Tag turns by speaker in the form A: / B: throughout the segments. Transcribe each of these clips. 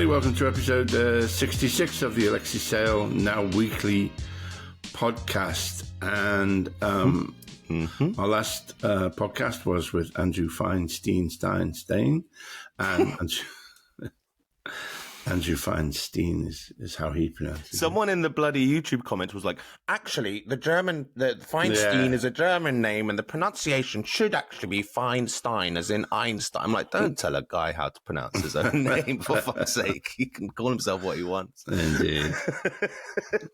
A: welcome to episode 66 of the Alexei Sayle Now Weekly podcast. And our last podcast was with Andrew Feinstein, and Andrew Feinstein is how he pronounces it.
B: Someone in the bloody YouTube comment was like, actually, the Feinstein is a German name, and the pronunciation should actually be Feinstein, as in Einstein. I'm like, don't tell a guy how to pronounce his own name, for fuck's sake. He can call himself what he wants.
A: Indeed.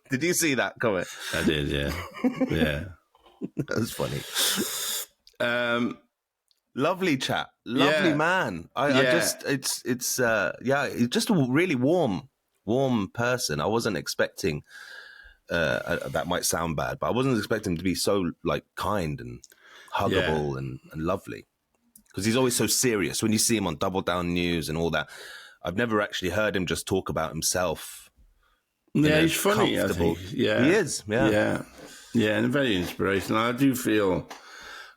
B: Did you see that comment?
A: I did, yeah. Yeah.
B: That was funny. Lovely chat, lovely man. He's just a really warm person. I wasn't expecting. That might sound bad, but I wasn't expecting him to be so like kind and huggable and lovely. Because he's always so serious. When you see him on Double Down News and all that, I've never actually heard him just talk about himself.
A: Yeah, he's funny. I think. Yeah,
B: he is. Yeah,
A: and very inspirational. I do feel,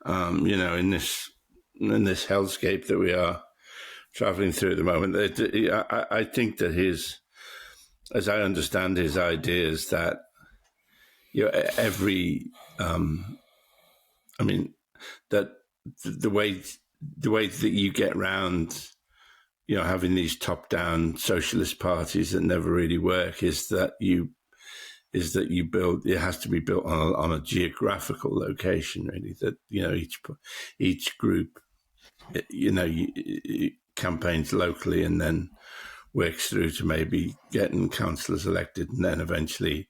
A: in this hellscape that we are traveling through at the moment, I think that as I understand his ideas, that that the way that you get round, having these top-down socialist parties that never really work is that you build. It has to be built on a geographical location, really. That each group, campaigns locally and then works through to maybe getting councillors elected and then eventually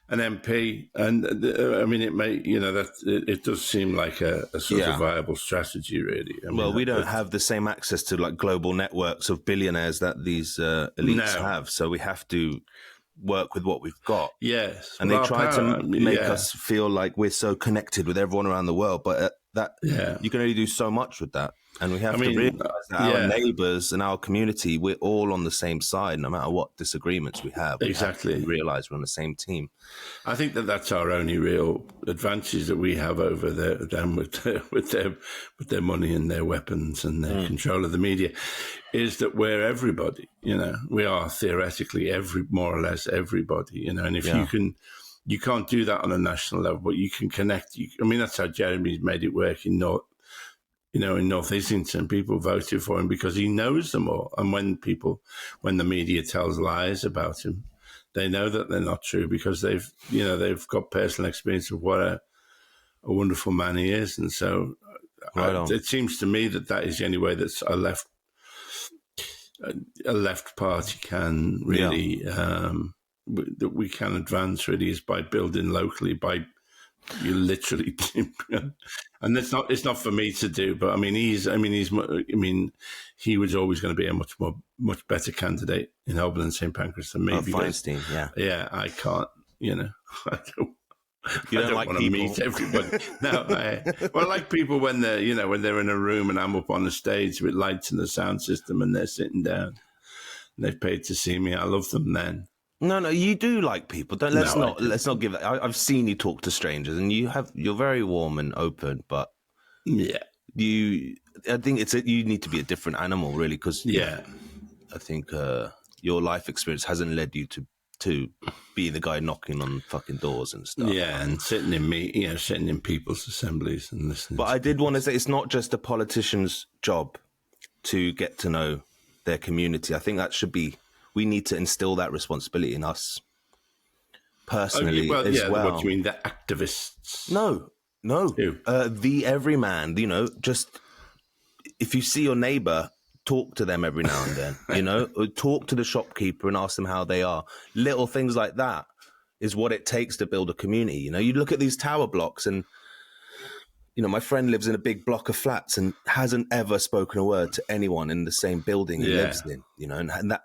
A: an MP. And it does seem like a sort of viable strategy, really.
B: We don't have the same access to like global networks of billionaires that these elites have, so we have to work with what we've got.
A: Yes,
B: and they try to make us feel like we're so connected with everyone around the world, but you can only do so much with that. And we have to realize that our neighbours and our community, we're all on the same side, no matter what disagreements we have.
A: Exactly.
B: We have to realise we're on the same team.
A: I think that's our only real advantage that we have over them with their money and their weapons and their control of the media, is that we're everybody. We are theoretically more or less everybody. And if you can't do that on a national level, but you can connect. That's how Jeremy's made it work in North Islington. People voted for him because he knows them all. And when the media tells lies about him, they know that they're not true because they've got personal experience of what a wonderful man he is. And so it seems to me that is the only way that a left party can really, that we can advance, really, is by building locally, by you literally, and it's not for me to do, but he was always going to be a much better candidate in Holborn and St Pancras than me.
B: Feinstein,
A: yeah, I can't, I don't
B: like
A: want to meet everybody. No, I like people when they're, when they're in a room and I'm up on the stage with lights and the sound system and they're sitting down and they've paid to see me. I love them then.
B: No, you do like people. Let's not give it. I've seen you talk to strangers, and you're very warm and open. But I think you need to be a different animal, really, because I think your life experience hasn't led you to be the guy knocking on fucking doors and stuff.
A: Yeah, and sitting in people's assemblies and listening.
B: But I did want to say it's not just a politician's job to get to know their community. I think that should be. We need to instill that responsibility in us personally as well.
A: What do you mean, the activists?
B: No. The everyman, just if you see your neighbour, talk to them every now and then, talk to the shopkeeper and ask them how they are. Little things like that is what it takes to build a community. You look at these tower blocks and, my friend lives in a big block of flats and hasn't ever spoken a word to anyone in the same building he lives in, and that,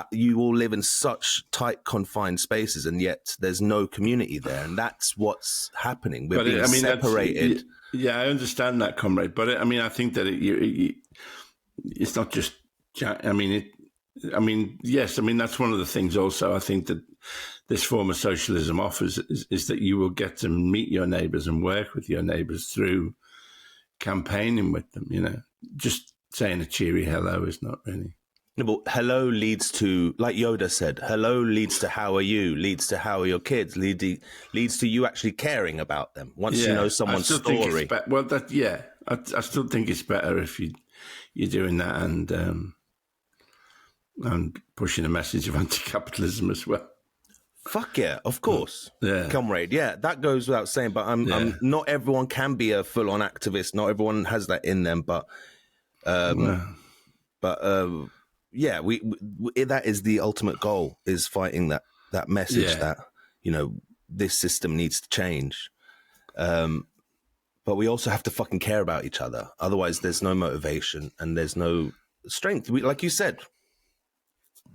B: you all live in such tight, confined spaces, and yet there's no community there, and that's what's happening. We're being separated.
A: I understand that, comrade, but I think that it's not just. Yes, that's one of the things. Also, I think that this form of socialism offers is that you will get to meet your neighbours and work with your neighbours through campaigning with them. Just saying a cheery hello is not really.
B: No, but hello leads to, like Yoda said, hello leads to how are you, leads to how are your kids, leads to you actually caring about them. Once you know someone's story.
A: I still think it's better if you're doing that and pushing a message of anti-capitalism as well.
B: Fuck yeah, of course.
A: Yeah.
B: Comrade, yeah, that goes without saying, but I'm not everyone can be a full-on activist. Not everyone has that in them, but yeah, we that is the ultimate goal, is fighting that message that, you know, this system needs to change. But we also have to fucking care about each other. Otherwise, there's no motivation and there's no strength. Like you said,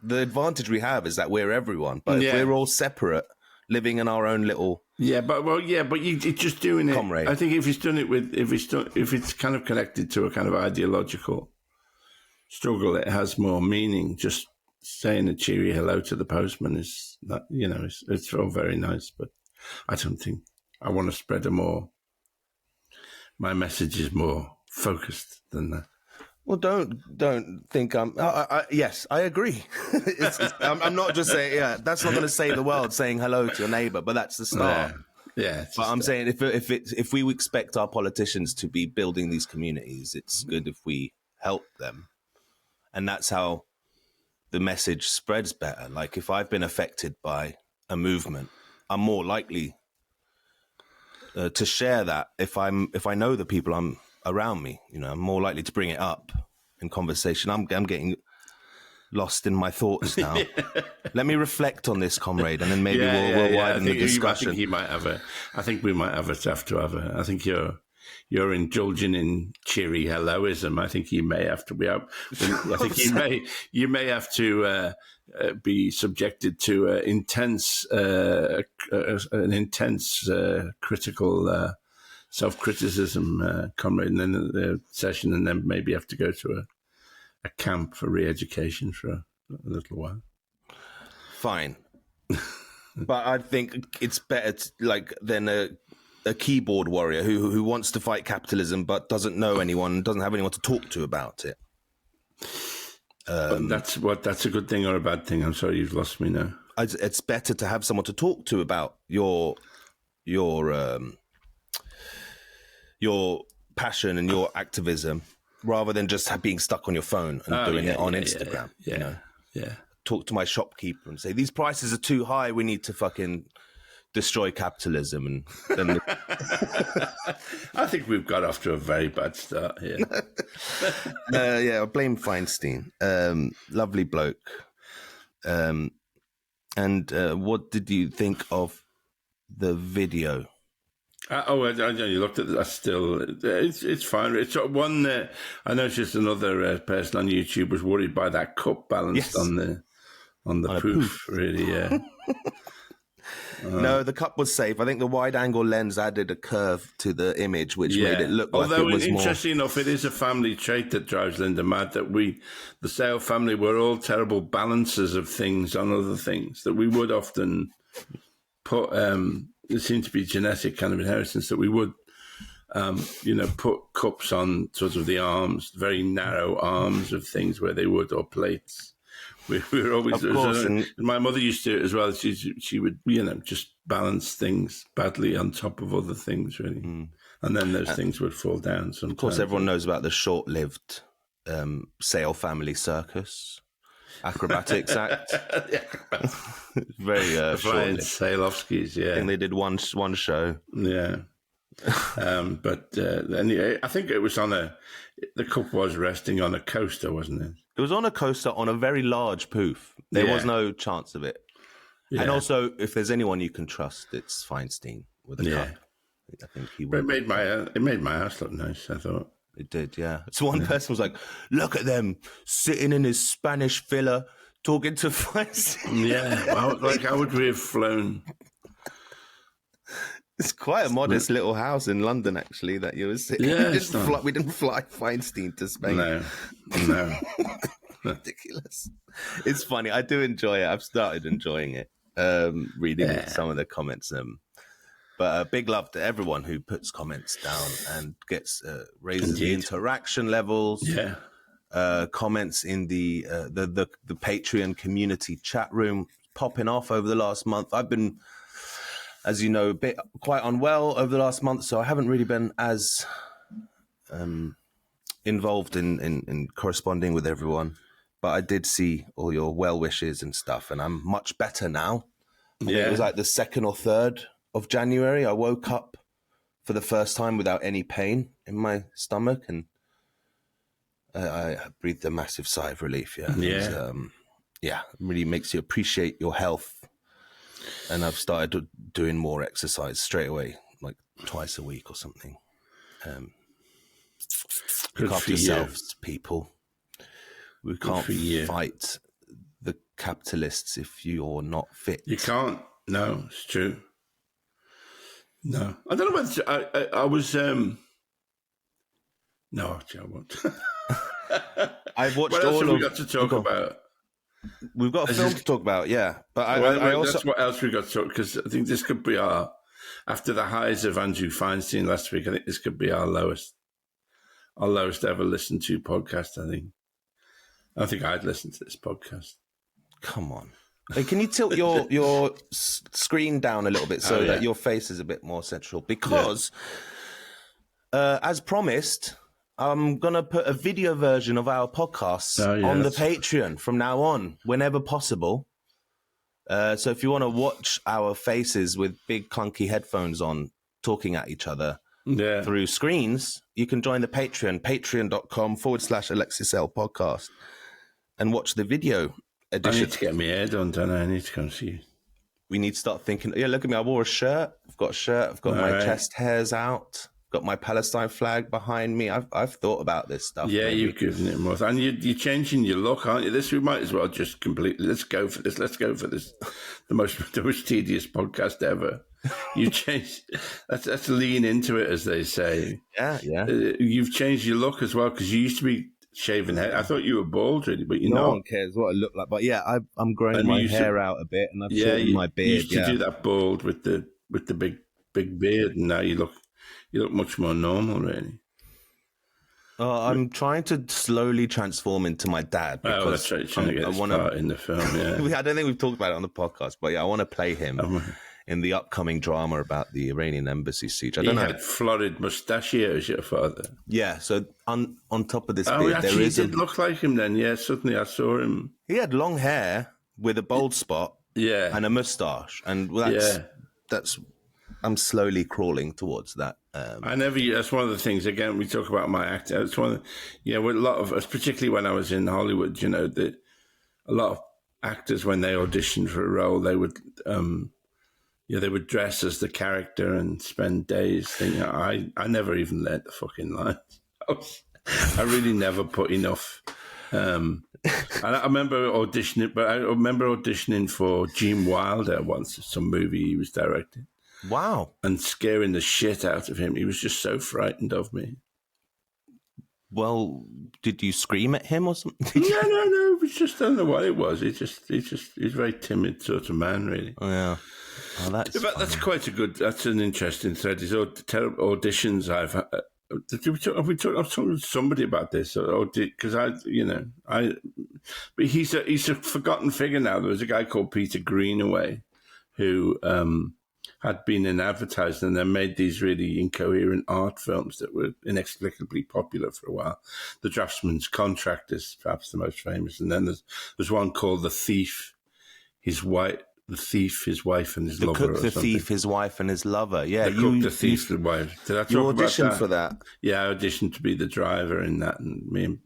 B: the advantage we have is that we're everyone. But if we're all separate, living in our own little
A: but you're just doing it.
B: Comrade.
A: I think if it's done it if it's kind of connected to a kind of ideological struggle, it has more meaning. Just saying a cheery hello to the postman is not, you know, it's all very nice, but I don't think I want to spread my message is more focused than that.
B: Well, don't think I'm. Yes, I agree. I'm not just saying. Yeah, that's not going to save the world, saying hello to your neighbor, but that's the start.
A: Yeah.
B: But I'm saying if we expect our politicians to be building these communities, it's good if we help them, and that's how the message spreads better. Like if I've been affected by a movement, I'm more likely to share that. If I know the people I'm around me, you know, I'm more likely to bring it up in conversation. I'm getting lost in my thoughts now. Let me reflect on this, comrade, and then maybe we'll widen the discussion.
A: I think we might have to have a. I think you're indulging in cheery helloism. I think you may have to be out. I think you may have to be subjected to an intense critical self-criticism, comrade, and then the session, and then maybe have to go to a camp for re-education for a little while.
B: Fine. But I think it's better than a keyboard warrior who wants to fight capitalism but doesn't know anyone, doesn't have anyone to talk to about it.
A: That's a good thing or a bad thing? I'm sorry, you've lost me now.
B: It's better to have someone to talk to about your passion and your activism, rather than just being stuck on your phone and doing it on Instagram.
A: Yeah,
B: you know?
A: Yeah.
B: Talk to my shopkeeper and say, these prices are too high. We need to fucking destroy capitalism. And then
A: I think we've got off to a very bad start here.
B: I blame Feinstein. Lovely bloke. And what did you think of the video?
A: I you looked at that. Still, it's fine. It's one. I noticed another person on YouTube was worried by that cup balanced on the poof. Really, yeah.
B: No, the cup was safe. I think the wide-angle lens added a curve to the image, which made it look like it was more...
A: Interesting enough, it is a family trait that drives Linda mad, that the Sayle family, were all terrible balancers of things on other things, that we would often put... there seemed to be genetic kind of inheritance that we would, put cups on sort of the arms, very narrow arms of things where they would, or plates. We were always,
B: of course,
A: and my mother used to do it as well. She would, just balance things badly on top of other things, really. And then those things would fall down sometimes.
B: Of course, everyone knows about the short-lived Sayle family circus acrobatics act. Very
A: Flying Saylovskis, yeah.
B: I think they did one show.
A: Yeah. But anyway, I think it was the cup was resting on a coaster, wasn't it?
B: It was on a coaster on a very large poof. There was no chance of it. Yeah. And also, if there's anyone you can trust, it's Feinstein with a cup. I think he would.
A: But it made my house look nice, I thought.
B: It did, yeah. So one person was like, look at them sitting in his Spanish villa talking to Feinstein.
A: Yeah, I would have flown.
B: It's quite a modest little house in London, actually, that you were sitting.
A: Yeah,
B: we didn't fly Feinstein to Spain.
A: No.
B: Ridiculous. It's funny. I do enjoy it. I've started enjoying it, reading some of the comments. But big love to everyone who puts comments down and gets raises the interaction levels.
A: Yeah.
B: comments in the Patreon community chat room popping off over the last month. I've been, as you know, quite unwell over the last month, so I haven't really been as involved in corresponding with everyone. But I did see all your well wishes and stuff, and I'm much better now. I think it was like the 2nd or 3rd of January. I woke up for the first time without any pain in my stomach, and I breathed a massive sigh of relief. It really makes you appreciate your health. And I've started doing more exercise straight away, like twice a week or something. Look after yourselves, people. We can't fight the capitalists if you're not fit.
A: You can't. No, it's true. No, I don't know whether I was. No, actually, I won't.
B: I've watched
A: what else
B: all
A: have
B: of.
A: we got to talk about?
B: We've got a film to talk about, yeah. But I also.
A: That's what else we got to talk, because I think this could be after the highs of Andrew Feinstein last week. I think this could be our lowest ever listened to podcast. I think I'd listen to this podcast.
B: Come on. Hey, can you tilt your screen down a little bit so that your face is a bit more central? Because, as promised, I'm going to put a video version of our podcasts on the Patreon from now on, whenever possible. So if you want to watch our faces with big clunky headphones on, talking at each other through screens, you can join the Patreon, patreon.com/Alexei Sayle Podcast, and watch the video edition.
A: I need to get my hair done, don't I? I need to come see you.
B: We need to start thinking, look at me, I wore a shirt. I've got a shirt. I've got my chest hairs out. Got my Palestine flag behind me. I've thought about this stuff.
A: Yeah, you've given it more. And you're changing your look, aren't you? We might as well just completely, let's go for this. The most tedious podcast ever. You changed, let's lean into it, as they say.
B: Yeah.
A: You've changed your look as well, because you used to be shaven head. I thought you were bald, really, but you're not.
B: No one cares what I look like. But yeah, I'm growing my hair out a bit, and I've shortened my beard.
A: You used to do that bald with the big beard, and now you look much more normal, really.
B: I'm trying to slowly transform into my dad. Because
A: that's right. Trying to get part in the film, yeah.
B: I don't think we've talked about it on the podcast, but I want to play him in the upcoming drama about the Iranian embassy siege. I don't know. He had
A: florid mustachios, your father.
B: Yeah, so on top of this beard, there is...
A: He did look like him then, yeah. Suddenly I saw him.
B: He had long hair with a bald spot and a moustache. And that's... I'm slowly crawling towards that.
A: That's one of the things, again, we talk about my acting. It's one of the, with a lot of us, particularly when I was in Hollywood, that a lot of actors, when they auditioned for a role, they would, they would dress as the character and spend days thinking, I never even learnt the fucking lines. I really never put enough. And I remember auditioning for Gene Wilder once, some movie he was directing.
B: Wow.
A: And scaring the shit out of him. He was just so frightened of me.
B: Well, did you scream at him or something?
A: No. It was just, I don't know what it was. He's a very timid sort of man, really.
B: Oh, yeah. Oh, that's
A: an interesting thread. His auditions I've had. Have we talked? I've talked to somebody about this, because but he's a forgotten figure now. There was a guy called Peter Greenaway who had been in advertising and then made these really incoherent art films that were inexplicably popular for a while. The Draftsman's Contract is perhaps the most famous, and then there's one called The Thief, His Wife, and His Lover.
B: The Cook, The Thief, His Wife, and His Lover. Yeah,
A: The Cook, The Thief, the Wife. Did I talk about that?
B: You auditioned for that?
A: Yeah, I auditioned to be the driver in that, and me and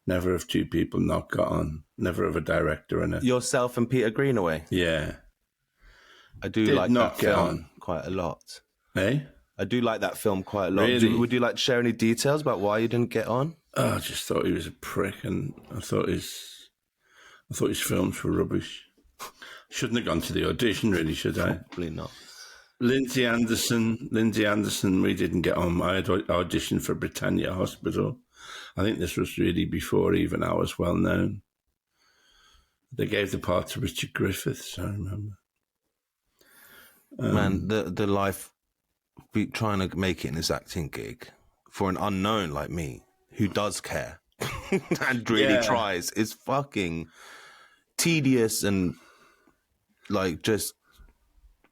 A: never have two people not got on. Never have a director in it.
B: Yourself and Peter Greenaway?
A: Yeah.
B: I do like that film quite a lot.
A: Hey?
B: I do like that film quite a lot.
A: Really?
B: Would you like to share any details about why you didn't get on?
A: I just thought he was a prick, and I thought his films were rubbish. Shouldn't have gone to the audition, really, should I?
B: Probably not.
A: Lindsay Anderson, we didn't get on. I had auditioned for Britannia Hospital. I think this was really before even I was well known. They gave the part to Richard Griffiths, I remember.
B: Man, the life, trying to make it in this acting gig for an unknown like me who does care. and really tries is fucking tedious and like just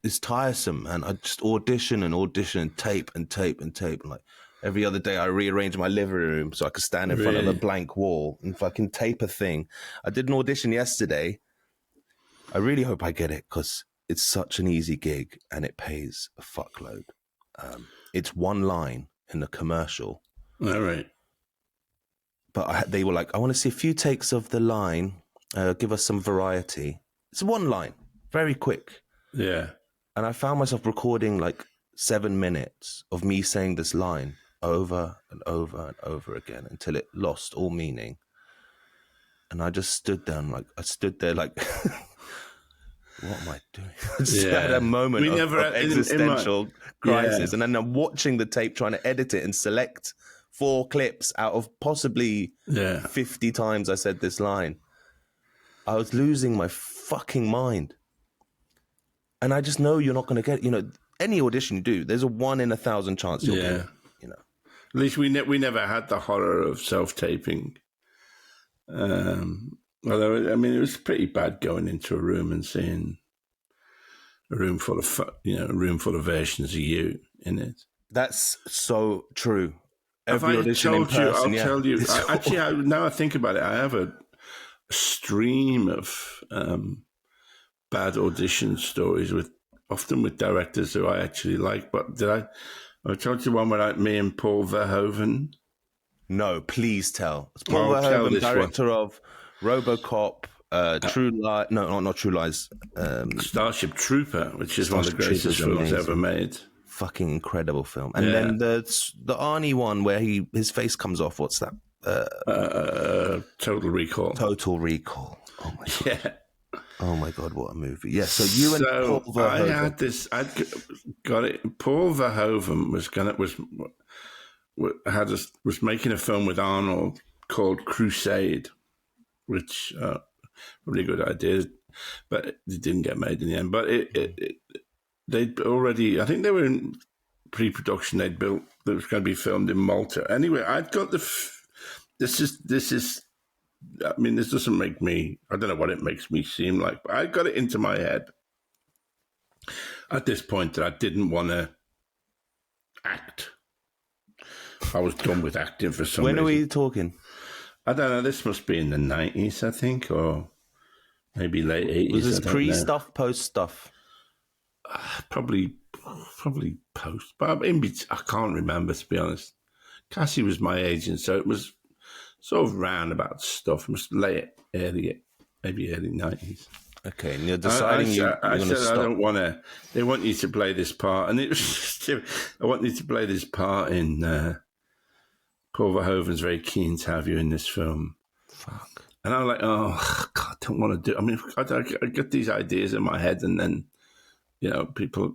B: it's tiresome. And I just audition and tape and like every other day I rearrange my living room so I could stand in front of a blank wall and fucking tape a thing. I did an audition yesterday. I really hope I get it because it's such an easy gig and it pays a fuckload. It's one line in the commercial.
A: All right.
B: But they were like, I want to see a few takes of the line. Give us some variety. It's one line, very quick.
A: Yeah.
B: And I found myself recording like 7 minutes of me saying this line over and over and over again until it lost all meaning. And I just stood there like, what am I doing? I just had a moment of existential crisis. And then I'm watching the tape, trying to edit it and select 4 clips out of possibly 50 times I said this line. I was losing my fucking mind. And I just know you're not going to get, any audition you do, there's a 1 in 1,000 chance you'll get it, At
A: least we never had the horror of self-taping. Although, I mean, it was pretty bad going into a room and seeing a room full of versions of you in it.
B: That's so true.
A: Every audition in person, I'll tell you. Actually, now I think about it, I have a stream of bad audition stories often with directors who I actually like. But I told you one where me and Paul Verhoeven.
B: No, please tell. It's Paul Verhoeven, director of RoboCop, True Lies. No, not True Lies.
A: Starship Trooper, which is one of the greatest films ever made.
B: Fucking incredible film. And then the Arnie one where his face comes off. What's that?
A: Total Recall.
B: Total Recall. Oh my god. Yeah. Oh my god, what a movie! Yeah. So you and Paul Verhoeven.
A: I'd got it. Paul Verhoeven was making a film with Arnold called Crusade, which probably a good idea, but it didn't get made in the end. But they'd already, I think they were in pre-production. They'd built that was going to be filmed in Malta. Anyway, I'd got this is. I mean, this doesn't make me. I don't know what it makes me seem like, but I got it into my head at this point that I didn't want to act. I was done with acting for some reason.
B: When are we talking?
A: I don't know. This must be in the 90s, I think, or maybe late 80s.
B: Was this pre-stuff, post-stuff?
A: Probably post. But I can't remember, to be honest. Cassie was my agent, so it was sort of roundabout stuff. It was maybe early 90s.
B: Okay, and you're deciding
A: I said I don't want to. They want you to play this part, and it was just, I want you to play this part in. Paul Verhoeven's very keen to have you in this film.
B: Fuck.
A: And I'm like, oh God, I don't want to do. I mean, I get these ideas in my head, and then people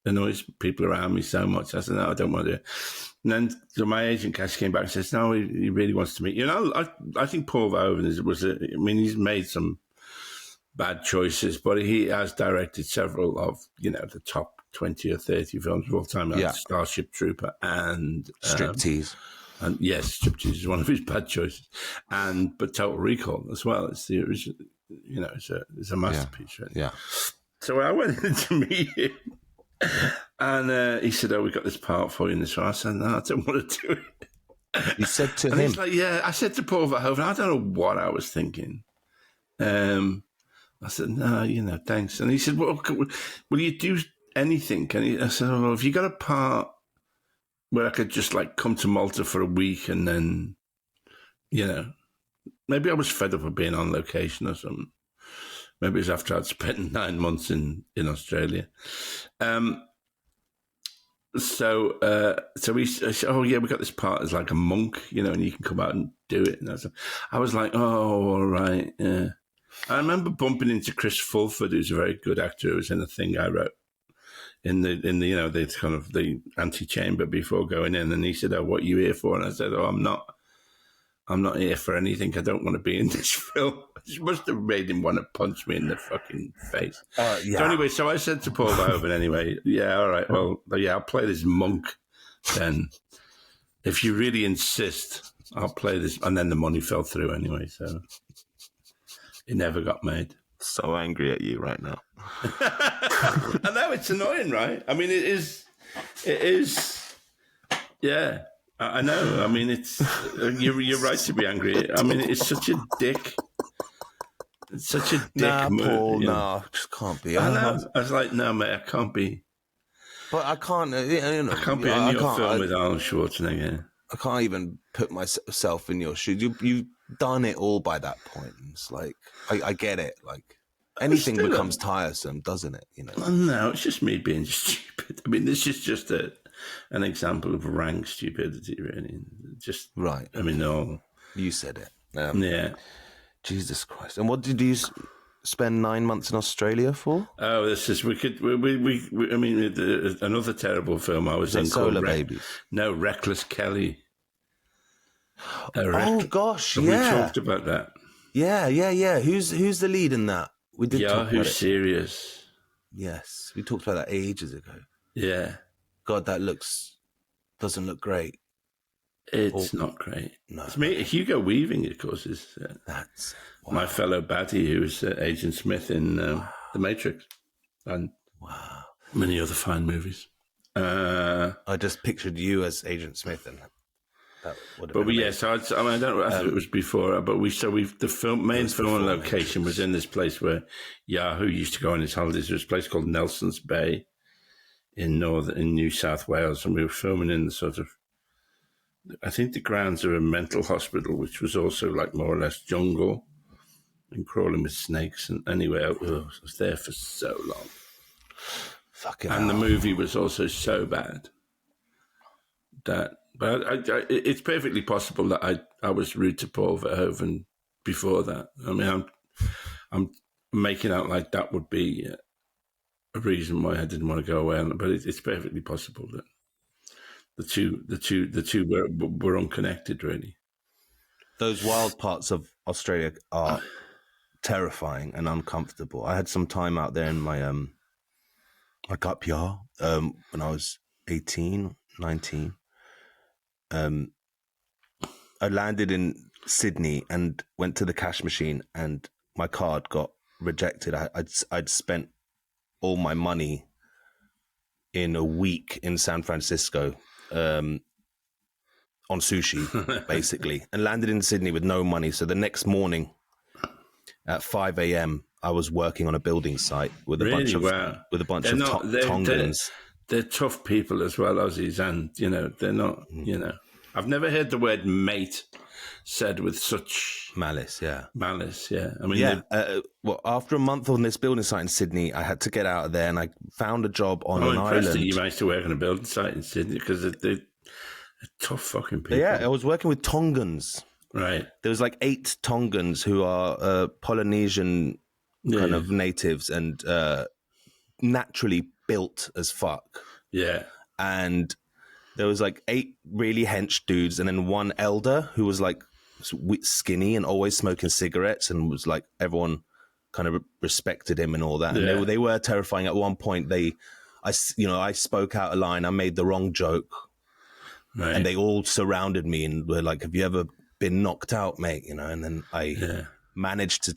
A: annoys people around me so much. I said, no, I don't want to do it. And then so my agent Cash came back and says, no, he really wants to meet you. I think Paul Verhoeven he's made some bad choices, but he has directed several of, the top 20 or 30 films of all time, like Starship Trooper and
B: Striptease.
A: And yes, Striptease is one of his bad choices. But Total Recall as well. It's the original, it's a masterpiece, right?
B: Yeah.
A: So I went in to meet him. And he said, we got this part for you in this one. I said, no, I don't want to do it.
B: You said to him?
A: He's like, yeah. I said to Paul Verhoeven, I don't know what I was thinking. I said, no, thanks. And he said, well, will you do anything? I said, well, have you got a part where I could just come to Malta for a week and then, maybe I was fed up of being on location or something. Maybe it was after I'd spent 9 months in Australia. So he said, oh, yeah, we got this part as like a monk, and you can come out and do it. And I was like, oh, all right. Yeah. I remember bumping into Chris Fulford, who's a very good actor, who was in a thing I wrote in the the kind of the antechamber before going in. And he said, oh, what are you here for? And I said, oh, I'm not here for anything. I don't want to be in this film. It must have made him want to punch me in the fucking face. Yeah. So anyway, I said to Paul Verhoeven, anyway, yeah, all right, well, yeah, I'll play this monk then, if you really insist. I'll play this. And then the money fell through anyway, so it never got made.
B: So angry at you right now.
A: I know, it's annoying, right? I mean, it is, yeah, I know. I mean, it's, you're right to be angry. I mean, it's such a dick. It's such a dick move.
B: Paul, no, just can't be.
A: I know. I was like, no, mate, I can't be.
B: But I can't,
A: I can't be in your film with Arnold Schwarzenegger.
B: I can't even put myself in your shoes. You've done it all by that point. It's like, I get it. Like, anything becomes tiresome, doesn't it? You know?
A: No, it's just me being stupid. I mean, this is just an example of rank stupidity, really. Just
B: right.
A: I mean, no.
B: You said it.
A: Yeah.
B: Jesus Christ! And what did you spend 9 months in Australia for?
A: Oh, this is I mean, another terrible film I was in called
B: Solar Babies.
A: No, Reckless Kelly.
B: Oh gosh,
A: we talked about that.
B: Yeah. Who's the lead in that? We did.
A: Yahoo Serious.
B: Yes, we talked about that ages ago.
A: Yeah.
B: God, that doesn't look great.
A: It's not great.
B: No.
A: It's me. Hugo Weaving, of course, is
B: that's
A: my fellow baddie who was Agent Smith in The Matrix and many other fine movies.
B: I just pictured you as Agent Smith, and that would have been amazing.
A: So I don't know if it was before, but the main film location was in this place where Yahoo used to go on his holidays. There was a place called Nelson's Bay in New South Wales, and we were filming in the sort of, I think the grounds of a mental hospital, which was also like more or less jungle and crawling with snakes. And anyway, I was there for so long.
B: Fucking
A: and
B: hell.
A: The movie was also so bad but it's perfectly possible that I was rude to Paul Verhoeven before that. I mean, I'm making out like that would be a reason why I didn't want to go away, but it's perfectly possible that the two were unconnected, really.
B: Those wild parts of Australia are terrifying and uncomfortable. I had some time out there in my gap year when I was 18, 19. I landed in Sydney and went to the cash machine, and my card got rejected. I'd spent all my money in a week in San Francisco on sushi, basically, and landed in Sydney with no money. So the next morning at 5 a.m., I was working on a building site with a bunch of Tongans.
A: They're tough people as well, Aussies, and they're not. I've never heard the word mate said with such
B: malice. Yeah.
A: I mean,
B: after a month on this building site in Sydney, I had to get out of there, and I found a job on an island.
A: That you managed to work on a building site in Sydney, because they're tough fucking people.
B: Yeah, I was working with Tongans.
A: Right.
B: There was like 8 Tongans who are Polynesian kind of natives and naturally built as fuck.
A: Yeah.
B: And there was like 8 really hench dudes, and then one elder who was like skinny and always smoking cigarettes, and was like, everyone kind of respected him and all that. And they were terrifying. At one point, I spoke out a line. I made the wrong joke. Right. And they all surrounded me and were like, "Have you ever been knocked out, mate?" And then I managed to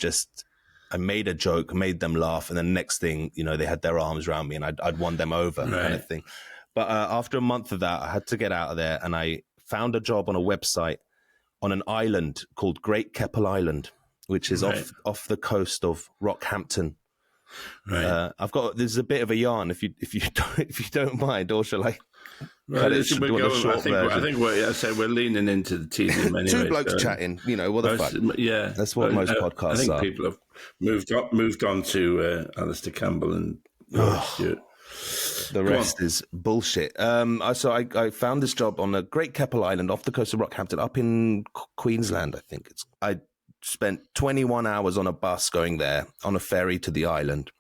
B: I made a joke, made them laugh, and then next thing, they had their arms around me, and I'd won them over, kind of thing. But after a month of that, I had to get out of there, and I found a job on a website on an island called Great Keppel Island, which is off the coast of Rockhampton. Right. There's a bit of a yarn, if you don't mind, or shall I?
A: I think we're leaning into the tedium anyway.
B: 2 blokes chatting, what the fuck?
A: Yeah,
B: that's what most podcasts are.
A: I think people have moved on to Alistair Campbell and Stuart.
B: The rest is bullshit. So I found this job on a Great Keppel Island off the coast of Rockhampton, up in Queensland, I think. I spent 21 hours on a bus going there, on a ferry to the island.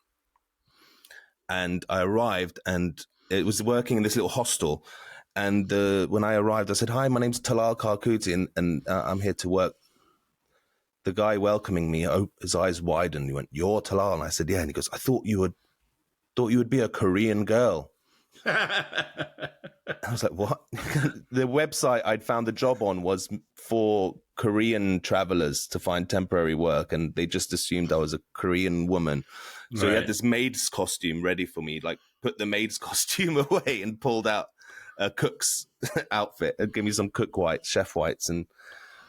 B: And I arrived, and it was working in this little hostel. And when I arrived, I said, "Hi, my name's Talal Karkuti, and I'm here to work." The guy welcoming me, his eyes widened. He went, "You're Talal?" And I said, "Yeah." And he goes, "I thought you would be a Korean girl." I was like, what? The website I'd found the job on was for Korean travelers to find temporary work, and they just assumed I was a Korean woman. So he had this maid's costume ready for me, like put the maid's costume away and pulled out a cook's outfit and gave me some cook whites, chef whites. And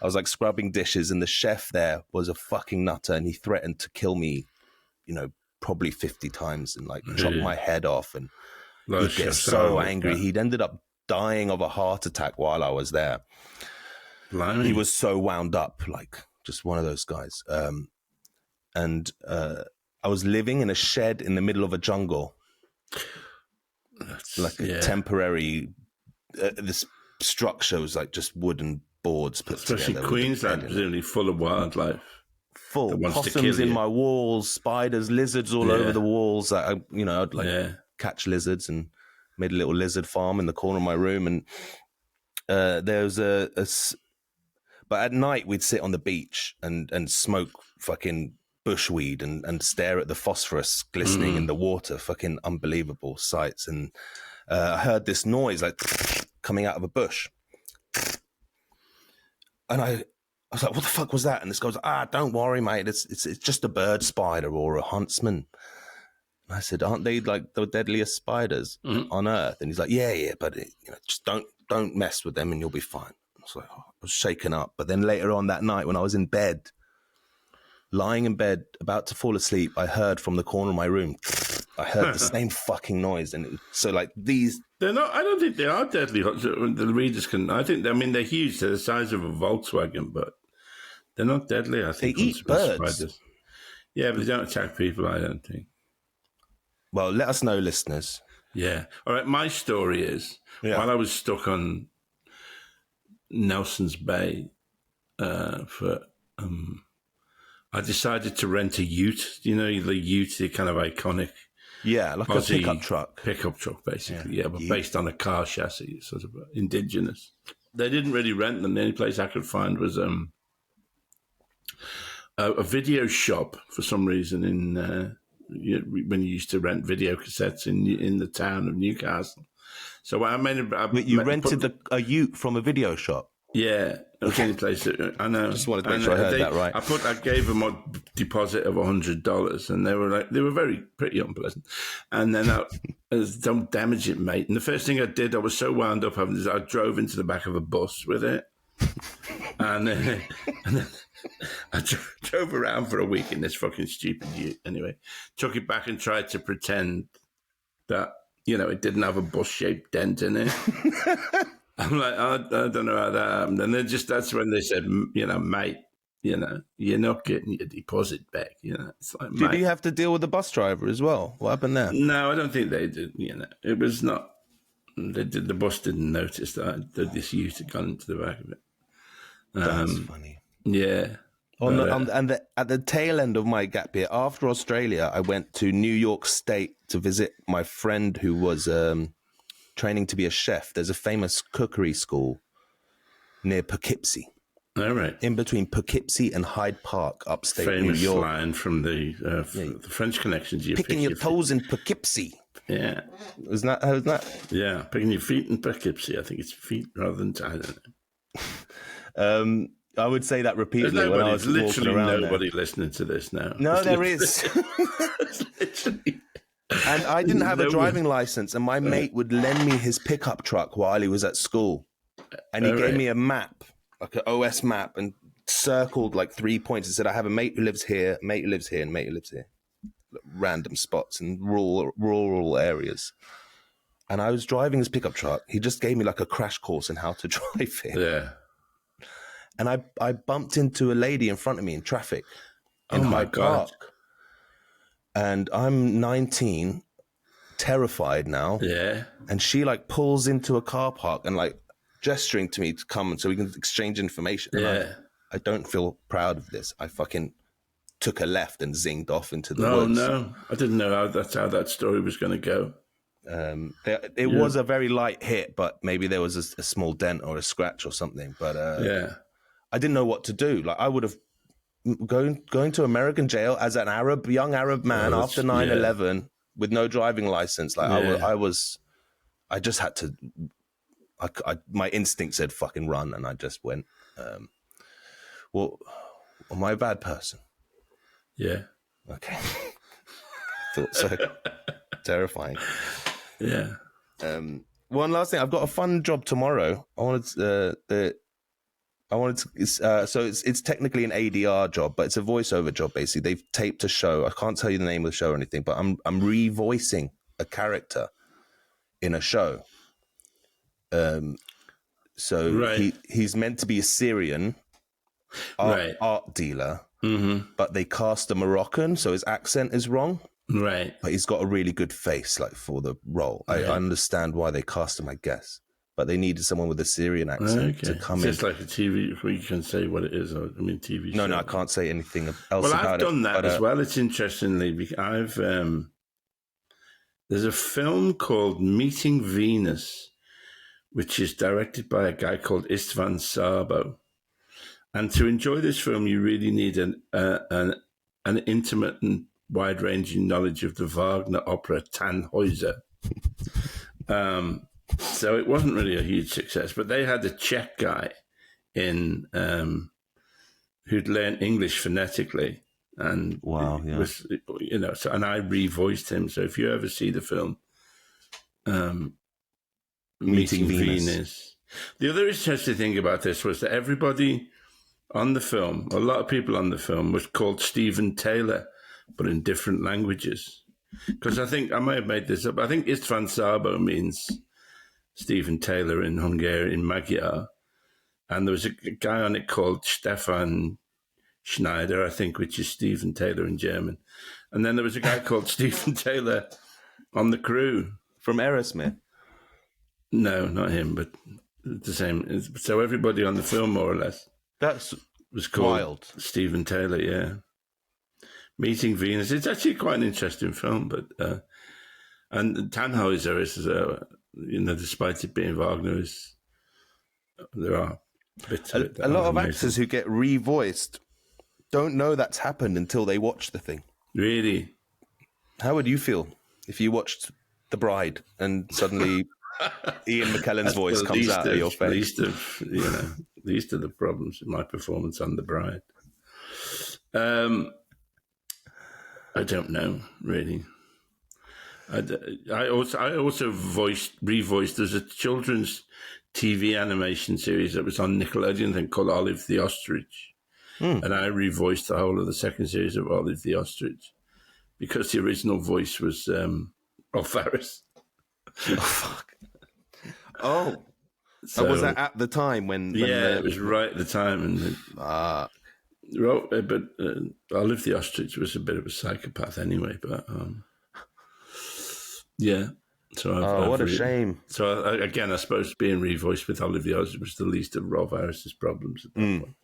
B: I was like scrubbing dishes, and the chef there was a fucking nutter, and he threatened to kill me, probably 50 times and like chop my head off. And he'd get so angry. He'd ended up dying of a heart attack while I was there.
A: Blimey.
B: He was so wound up, like just one of those guys. And I was living in a shed in the middle of a jungle. That's like a temporary, this structure was like just wooden boards put together.
A: Especially Queensland, presumably full of wildlife.
B: Full possums in my walls, spiders, lizards all over the walls. I'd catch lizards and made a little lizard farm in the corner of my room. And there was but at night we'd sit on the beach and smoke fucking bushweed and stare at the phosphorus glistening in the water. Fucking unbelievable sights. And I heard this noise like coming out of a bush. And I was like, what the fuck was that? And this guy was like, don't worry, mate. It's just a bird spider or a huntsman. And I said, aren't they like the deadliest spiders on Earth? And he's like, yeah, but just don't mess with them and you'll be fine. I was like, I was shaken up. But then later on that night when I was in bed, lying in bed, about to fall asleep, I heard from the corner of my room, I heard the same fucking noise. And so like these...
A: They're not, I don't think they are deadly. The readers can, they're huge. They're the size of a Volkswagen, but they're not deadly, I think.
B: They eat birds.
A: Spiders. Yeah, but they don't attack people, I don't think.
B: Well, let us know, listeners.
A: Yeah. All right, my story is, while I was stuck on Nelson's Bay I decided to rent a ute. The ute, the kind of iconic...
B: Yeah, like Aussie a pickup truck.
A: Pickup truck, basically, but based on a car chassis, sort of indigenous. They didn't really rent them. The only place I could find was a video shop for some reason when you used to rent video cassettes in the town of Newcastle. So I
B: rented a ute from a video shop?
A: Yeah, that's the only place. I know.
B: Just wanted to make sure I heard that right.
A: I gave them a deposit of $100, and they were pretty unpleasant. And then don't damage it, mate. And the first thing I did, I was so wound up having this. I drove into the back of a bus with it, and then I drove around for a week in this fucking stupid ute. Anyway, took it back and tried to pretend that it didn't have a bus-shaped dent in it. I'm like, I don't know how that happened. And then that's when they said, mate, you're not getting your deposit back. It's like,
B: did you have to deal with the bus driver as well? What happened there?
A: No, I don't think they did. It was not. The bus didn't notice that this ute had gone into the back of it.
B: That's funny.
A: Yeah.
B: At the tail end of my gap year, after Australia, I went to New York State to visit my friend who was training to be a chef. There's a famous cookery school near Poughkeepsie.
A: All right.
B: In between Poughkeepsie and Hyde Park, upstate
A: famous
B: New York.
A: Line from the French Connections.
B: Picking your toes in Poughkeepsie.
A: Yeah.
B: Was that?
A: Yeah, picking your feet in Poughkeepsie. I think it's feet rather than I don't know.
B: I would say that repeatedly when I was walking around.
A: Literally nobody listening to this now.
B: No, there is.
A: Literally.
B: And I didn't have a driving license, and my mate would lend me his pickup truck while he was at school. And he gave me a map, like an OS map, and circled like 3 points and said, I have a mate who lives here, a mate who lives here, and a mate who lives here. Random spots in rural areas. And I was driving his pickup truck. He just gave me like a crash course in how to drive it.
A: Yeah.
B: And I bumped into a lady in front of me in traffic in Hyde Park. And I'm 19, terrified now.
A: Yeah.
B: And she like pulls into a car park and like gesturing to me to come so we can exchange information. And I don't feel proud of this. I fucking took a left and zinged off into the woods. No,
A: I didn't know how that story was going to go.
B: It was a very light hit, but maybe there was a small dent or a scratch or something. But I didn't know what to do. Like I would have going to American jail as an young Arab man after 9/11 with no driving license. Like I just had to my instinct said fucking run, and I just went. Well, am I a bad person?
A: Yeah.
B: Okay. Thought so. Terrifying.
A: Yeah.
B: One last thing. I've got a fun job tomorrow. It's technically an ADR job, but it's a voiceover job. Basically, they've taped a show. I can't tell you the name of the show or anything, but I'm revoicing a character in a show. He's meant to be a Syrian art dealer, but they cast a Moroccan, so his accent is wrong.
A: Right.
B: But he's got a really good face, like, for the role. I understand why they cast him, I guess. But they needed someone with a Syrian accent to come in.
A: It's like a TV, we can say what it is. TV show.
B: No, I can't say anything else about it.
A: Well, I've done that as well. It's interestingly, there's a film called Meeting Venus, which is directed by a guy called Istvan Sabo. And to enjoy this film, you really need an intimate and wide-ranging knowledge of the Wagner opera Tannhäuser. So it wasn't really a huge success, but they had a Czech guy in who'd learned English phonetically, and was, and I revoiced him. So if you ever see the film, Meeting Venus. The other interesting thing about this was that everybody on the film, a lot of people on the film, was called Stephen Taylor, but in different languages. Because I think, I may have made this up, I think Istvan Sabo means Stephen Taylor in Hungarian, in Magyar. And there was a guy on it called Stefan Schneider, I think, which is Stephen Taylor in German. And then there was a guy called Stephen Taylor on the crew.
B: From Aerosmith?
A: No, not him, but the same. So everybody on the film, more or less, was called wild. Stephen Taylor, yeah. Meeting Venus. It's actually quite an interesting film, but and Tannhäuser is, despite it being Wagner, there are bits of it.
B: A lot of actors who get revoiced don't know that's happened until they watch the thing.
A: Really?
B: How would you feel if you watched The Bride and suddenly Ian McKellen's voice comes out of your face?
A: Least of the problems in my performance on The Bride. I don't know, really. I also revoiced. There's a children's TV animation series that was on Nickelodeon thing called Olive the Ostrich. And I revoiced the whole of the second series of Olive the Ostrich because the original voice was Rolf Harris.
B: Oh, fuck. Oh. So was that at the time when
A: it was right at the time. And but Olive the Ostrich was a bit of a psychopath anyway. But yeah. So
B: what a shame.
A: So I suppose being revoiced with Olive the Ostrich was the least of Rolf Harris's problems at that point.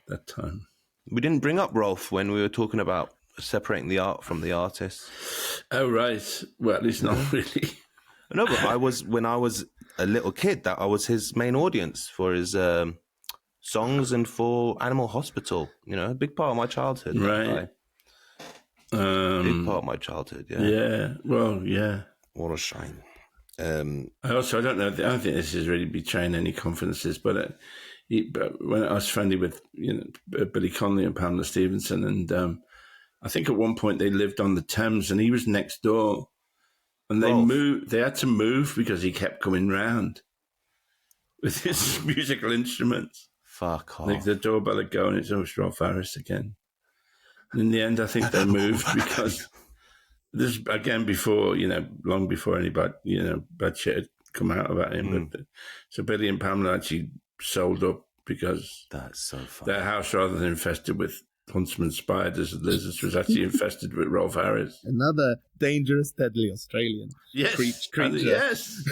A: That time.
B: We didn't bring up Rolf when we were talking about separating the art from the artist.
A: Oh, right. Well, at least not really.
B: No, but when I was a little kid, that I was his main audience for his songs and for Animal Hospital. A big part of my childhood.
A: Right.
B: Big part of my childhood, yeah.
A: Yeah, well, yeah.
B: What a shame.
A: I don't think this is really betraying any confidences, but when I was friendly with Billy Connolly and Pamela Stevenson, and I think at one point they lived on the Thames, and he was next door, and they had to move because he kept coming round with his musical instruments.
B: Fuck off!
A: Like the doorbell would go, and it's always Rolf Harris again. And in the end, I think they moved because this again long before any bad shit had come out about him. But so Billy and Pamela actually sold up because
B: that's so funny.
A: Their house, rather than infested with huntsman spiders and lizards, was actually infested with Rolf Harris.
C: Another dangerous, deadly Australian creature.
A: Yes.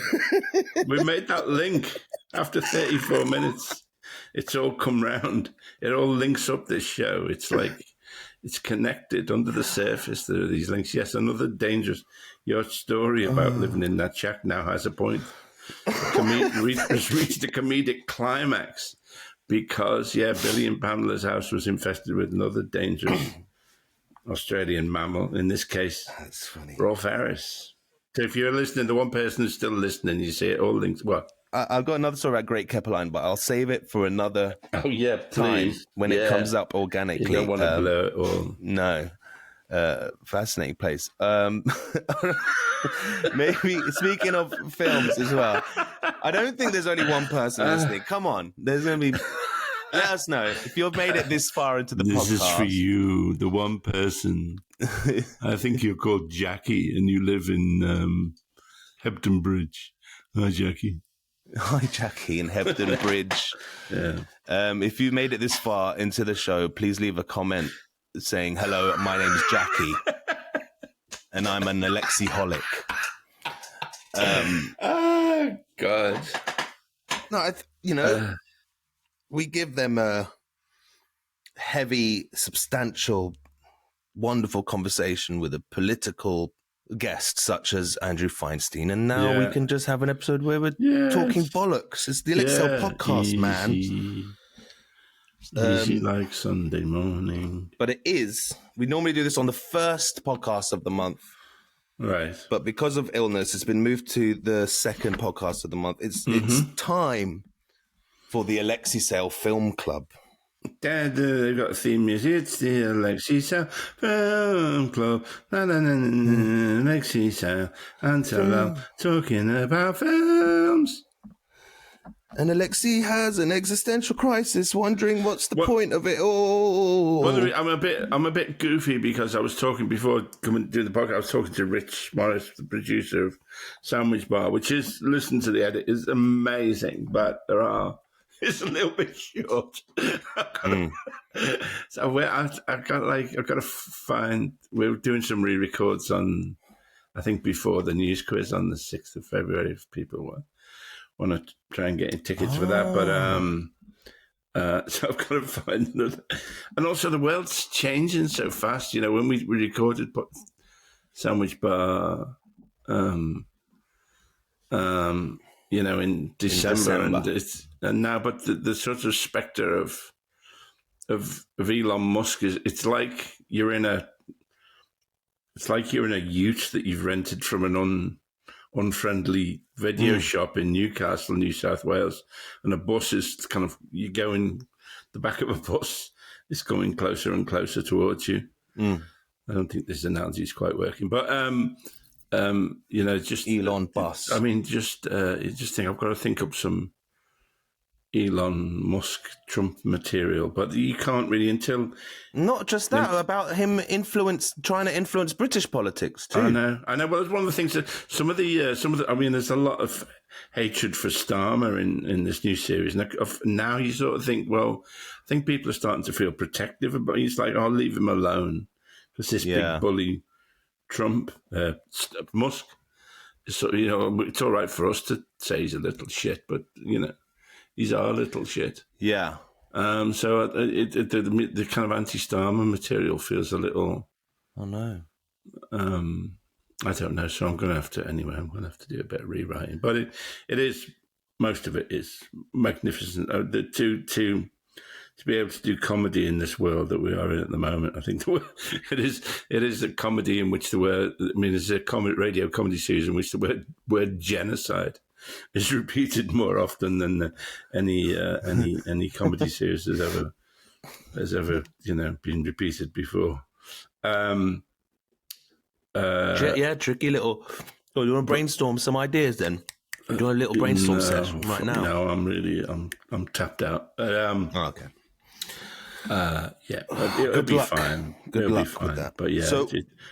A: We made that link after 34 minutes. It's all come round. It all links up this show. It's like it's connected under the surface. There are these links. Yes, another dangerous. Your story about living in that shack now has a point. Has reached a comedic climax because, Billy and Pamela's house was infested with another dangerous Australian mammal. In this case,
B: that's funny.
A: Rolf Harris. So if you're listening, the one person who's still listening, you see it all links. Well,
B: I've got another story about Great Keppeline, but I'll save it for another time when it comes up organically.
A: You don't want to blow it all.
B: No. Fascinating place. Maybe speaking of films as well, I don't think there's only one person listening. Come on, there's going to be. Let us know if you've made it this far into the podcast.
A: This is for you, the one person. I think you're called Jackie, and you live in Hebden Bridge. Hi, Jackie.
B: Hi, Jackie in Hebden Bridge.
A: Yeah.
B: If you made it this far into the show, please leave a comment saying, hello, my name's Jackie, and I'm an Alexei-holic.
A: Oh, God.
B: No, we give them a heavy, substantial, wonderful conversation with a political guest such as Andrew Feinstein, and now we can just have an episode where we're talking bollocks. It's the Alexei podcast, man.
A: Easy like Sunday morning.
B: But it is. We normally do this on the first podcast of the month.
A: Right.
B: But because of illness, it's been moved to the second podcast of the month. It's time for the Alexei Sayle Film Club.
A: Dad, they've got theme music. It's the Alexei Sayle Film Club. Alexei Sayle and Talal talking about films.
B: And Alexei has an existential crisis, wondering what's the point of it all.
A: Well, I'm a bit goofy because I was talking before coming to do the podcast. I was talking to Rich Morris, the producer of Sandwich Bar, which is, listen to the edit, is amazing, but it's a little bit short. So I've got to find. We're doing some re-records on, I think, before the news quiz on the 6th of February. If people want to try and get tickets for that, but so I've got to find another. And also, the world's changing so fast. You know, when we recorded Sandwich Bar, you know, in December. And now, but the sort of spectre of Elon Musk it's like you're in a ute that you've rented from an unfriendly video shop in Newcastle, New South Wales, and a bus is the back of a bus is coming closer and closer towards you. I don't think this analogy is quite working, but you know, just
B: Elon bus.
A: I mean, you just think I've got to think up some Elon Musk Trump material, but you can't really until
B: not just that about him trying to influence British politics too.
A: I know. Well, it's one of the things that some of the. I mean, there's a lot of hatred for Starmer in this new series. Now you sort of think, well, I think people are starting to feel protective about. He's like, I'll leave him alone because this big bully Trump, Musk. So you know, it's all right for us to say he's a little shit, but you know. He's our little shit.
B: Yeah.
A: So the kind of anti-Starmer material feels a little.
B: Oh no.
A: I don't know. So I'm going to have to anyway. I'm going to have to do a bit of rewriting. But it is, most of it is magnificent. To be able to do comedy in this world that we are in at the moment, I think it is a comedy in which the word. I mean, it's a radio comedy series in which the word genocide is repeated more often than any comedy series has ever been repeated before.
B: Tricky little. Oh, you want to brainstorm some ideas then? Do you want a little brainstorm session right now?
A: No, I'm tapped out.
B: Okay.
A: It'll be fine.
B: Good luck with that.
A: But yeah,
B: so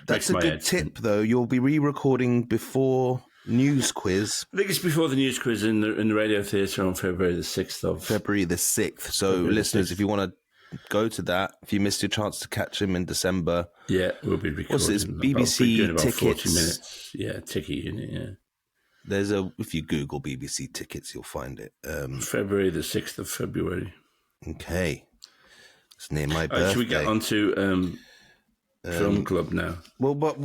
B: that's a good tip, though. You'll be re-recording before news quiz.
A: I think it's before the news quiz in the Radio Theatre on February the 6th.
B: February the 6th. So listeners, if you want to go to that, if you missed your chance to catch him in December.
A: Yeah, we'll be recording.
B: What's this, BBC
A: about
B: tickets?
A: 40 minutes. Yeah, ticket unit, yeah.
B: If you Google BBC tickets, you'll find it.
A: February the 6th of February.
B: Okay. It's near my birthday.
A: Should we get on to Film Club now?
B: Well, but...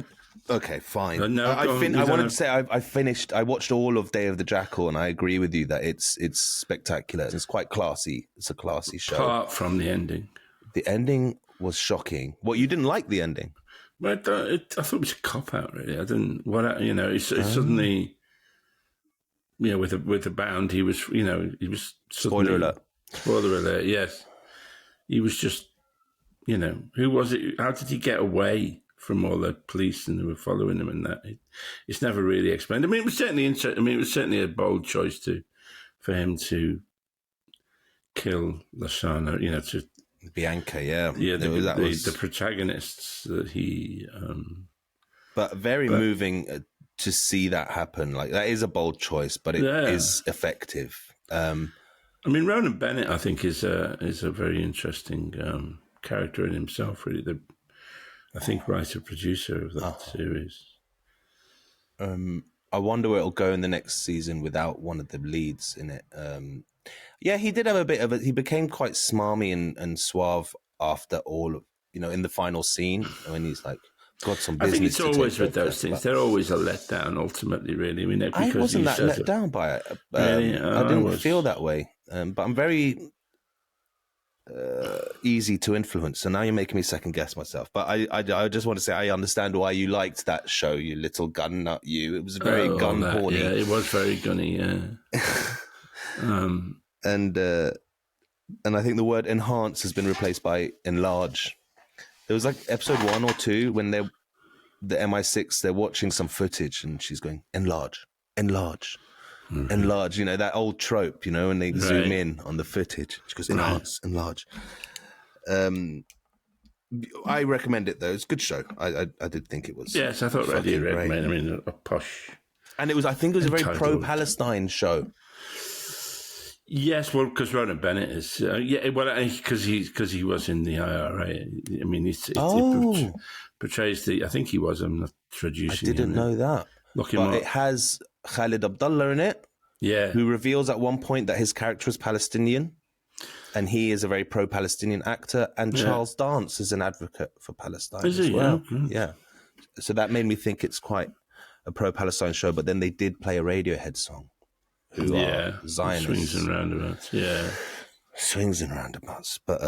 B: Okay, fine.
A: No,
B: I wanted to say I finished. I watched all of Day of the Jackal, and I agree with you that it's spectacular. It's quite classy. It's a classy show.
A: Apart from the ending,
B: the ending was shocking. What, you didn't like the ending?
A: But I thought it was a cop out. Really, I didn't. It's suddenly with a bound, he was
B: Spoiler alert.
A: Spoiler alert. Yes, he was just who was it? How did he get away from all the police and who were following him and that? It's never really explained. I mean, it was certainly it was certainly a bold choice for him to kill Lasana. To
B: Bianca, yeah,
A: the protagonists that he.
B: But very moving to see that happen. Like, that is a bold choice, but it is effective.
A: I mean, Ronan Bennett, I think, is a very interesting character in himself. Really, I think writer producer of that series.
B: I wonder where it'll go in the next season without one of the leads in it. He did have a bit of he became quite smarmy and suave after all. In the final scene when he's like, got some business.
A: I think it's always with those things. They're always a letdown, ultimately, really. I mean,
B: I wasn't that let down by it. Really? I didn't feel that way. But I'm very easy to influence. So now you're making me second guess myself. But I just want to say I understand why you liked that show, you little gun nut. It was very gun horny.
A: Yeah, it was very gunny. Yeah.
B: And I think the word enhance has been replaced by enlarge. There was like episode 1 or 2 when the MI6, they're watching some footage and she's going, enlarge, enlarge, enlarge. That old trope, when they zoom in on the footage. She goes, enhance, enlarge. I recommend it, though. It's a good show. I did think it was.
A: Yes, I thought Reddy recommended. I mean, a posh.
B: And I think it was a very pro-Palestine show.
A: Yes, well, because Ronan Bennett is, because he was in the IRA. I mean, it portrays I think he was. I'm not traducing.
B: I didn't know that.
A: Look him up.
B: It has Khalid Abdullah in it.
A: Yeah,
B: who reveals at one point that his character is Palestinian, and he is a very pro-Palestinian actor. And Charles Dance is an advocate for Palestine as well. Yeah, so that made me think it's quite a pro-Palestine show. But then they did play a Radiohead song. Who are Zionists.
A: Swings and roundabouts,
B: Swings and roundabouts. But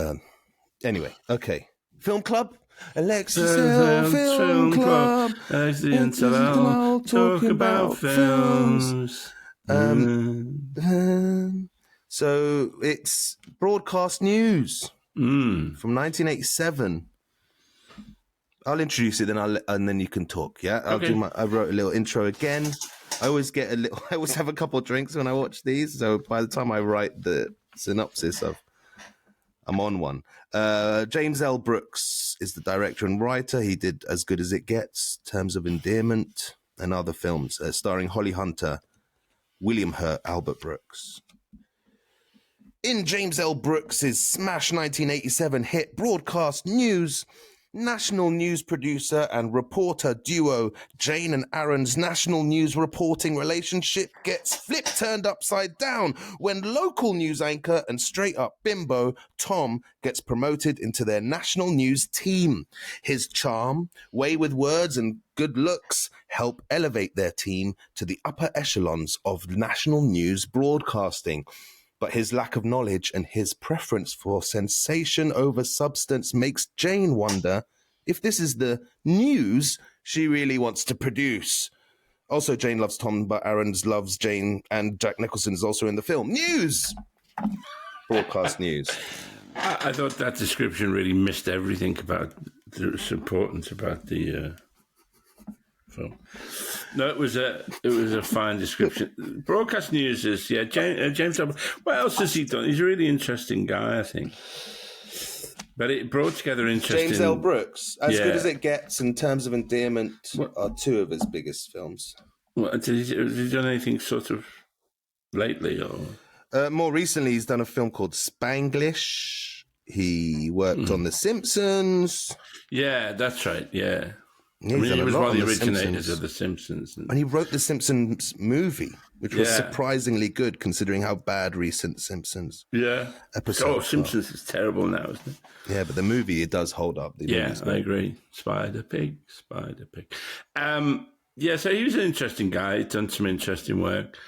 B: anyway, okay. Film Club? Alexei Sayle Film Club.
A: Alexei and Talal talk about films.
B: So it's broadcast news from 1987. I'll introduce it, and then you can talk, yeah? I wrote a little intro again. I always have a couple of drinks when I watch these, so by the time I write the synopsis, I'm on one. James L. Brooks is the director and writer. He did As Good As It Gets, Terms of Endearment, and other films, starring Holly Hunter, William Hurt, Albert Brooks. In James L. Brooks' smash 1987 hit broadcast news, national news producer and reporter duo Jane and Aaron's national news reporting relationship gets turned upside down when local news anchor and straight-up bimbo Tom gets promoted into their national news team. His charm, way with words, and good looks help elevate their team to the upper echelons of national news broadcasting. But his lack of knowledge and his preference for sensation over substance makes Jane wonder if this is the news she really wants to produce. Also, Jane loves Tom, but Aaron loves Jane, and Jack Nicholson is also in the film. News! Broadcast news.
A: I thought that description really missed everything about its importance about the film. No, it was a fine description. Broadcast news is James. What else has he done? He's a really interesting guy, I think. But it brought together interesting.
B: James L. Brooks, As Good As It Gets, and Terms of Endearment are two of his biggest films.
A: Did he done anything sort of lately, or
B: more recently? He's done a film called Spanglish. He worked on The Simpsons.
A: Yeah, that's right. Yeah.
B: He
A: was one of the originators of The Simpsons.
B: And he wrote the Simpsons movie, which was surprisingly good considering how bad recent Simpsons episodes
A: Simpsons is terrible now, isn't it?
B: Yeah, but the movie, it does hold up.
A: I agree. Spider Pig. So he was an interesting guy. He'd done some interesting work.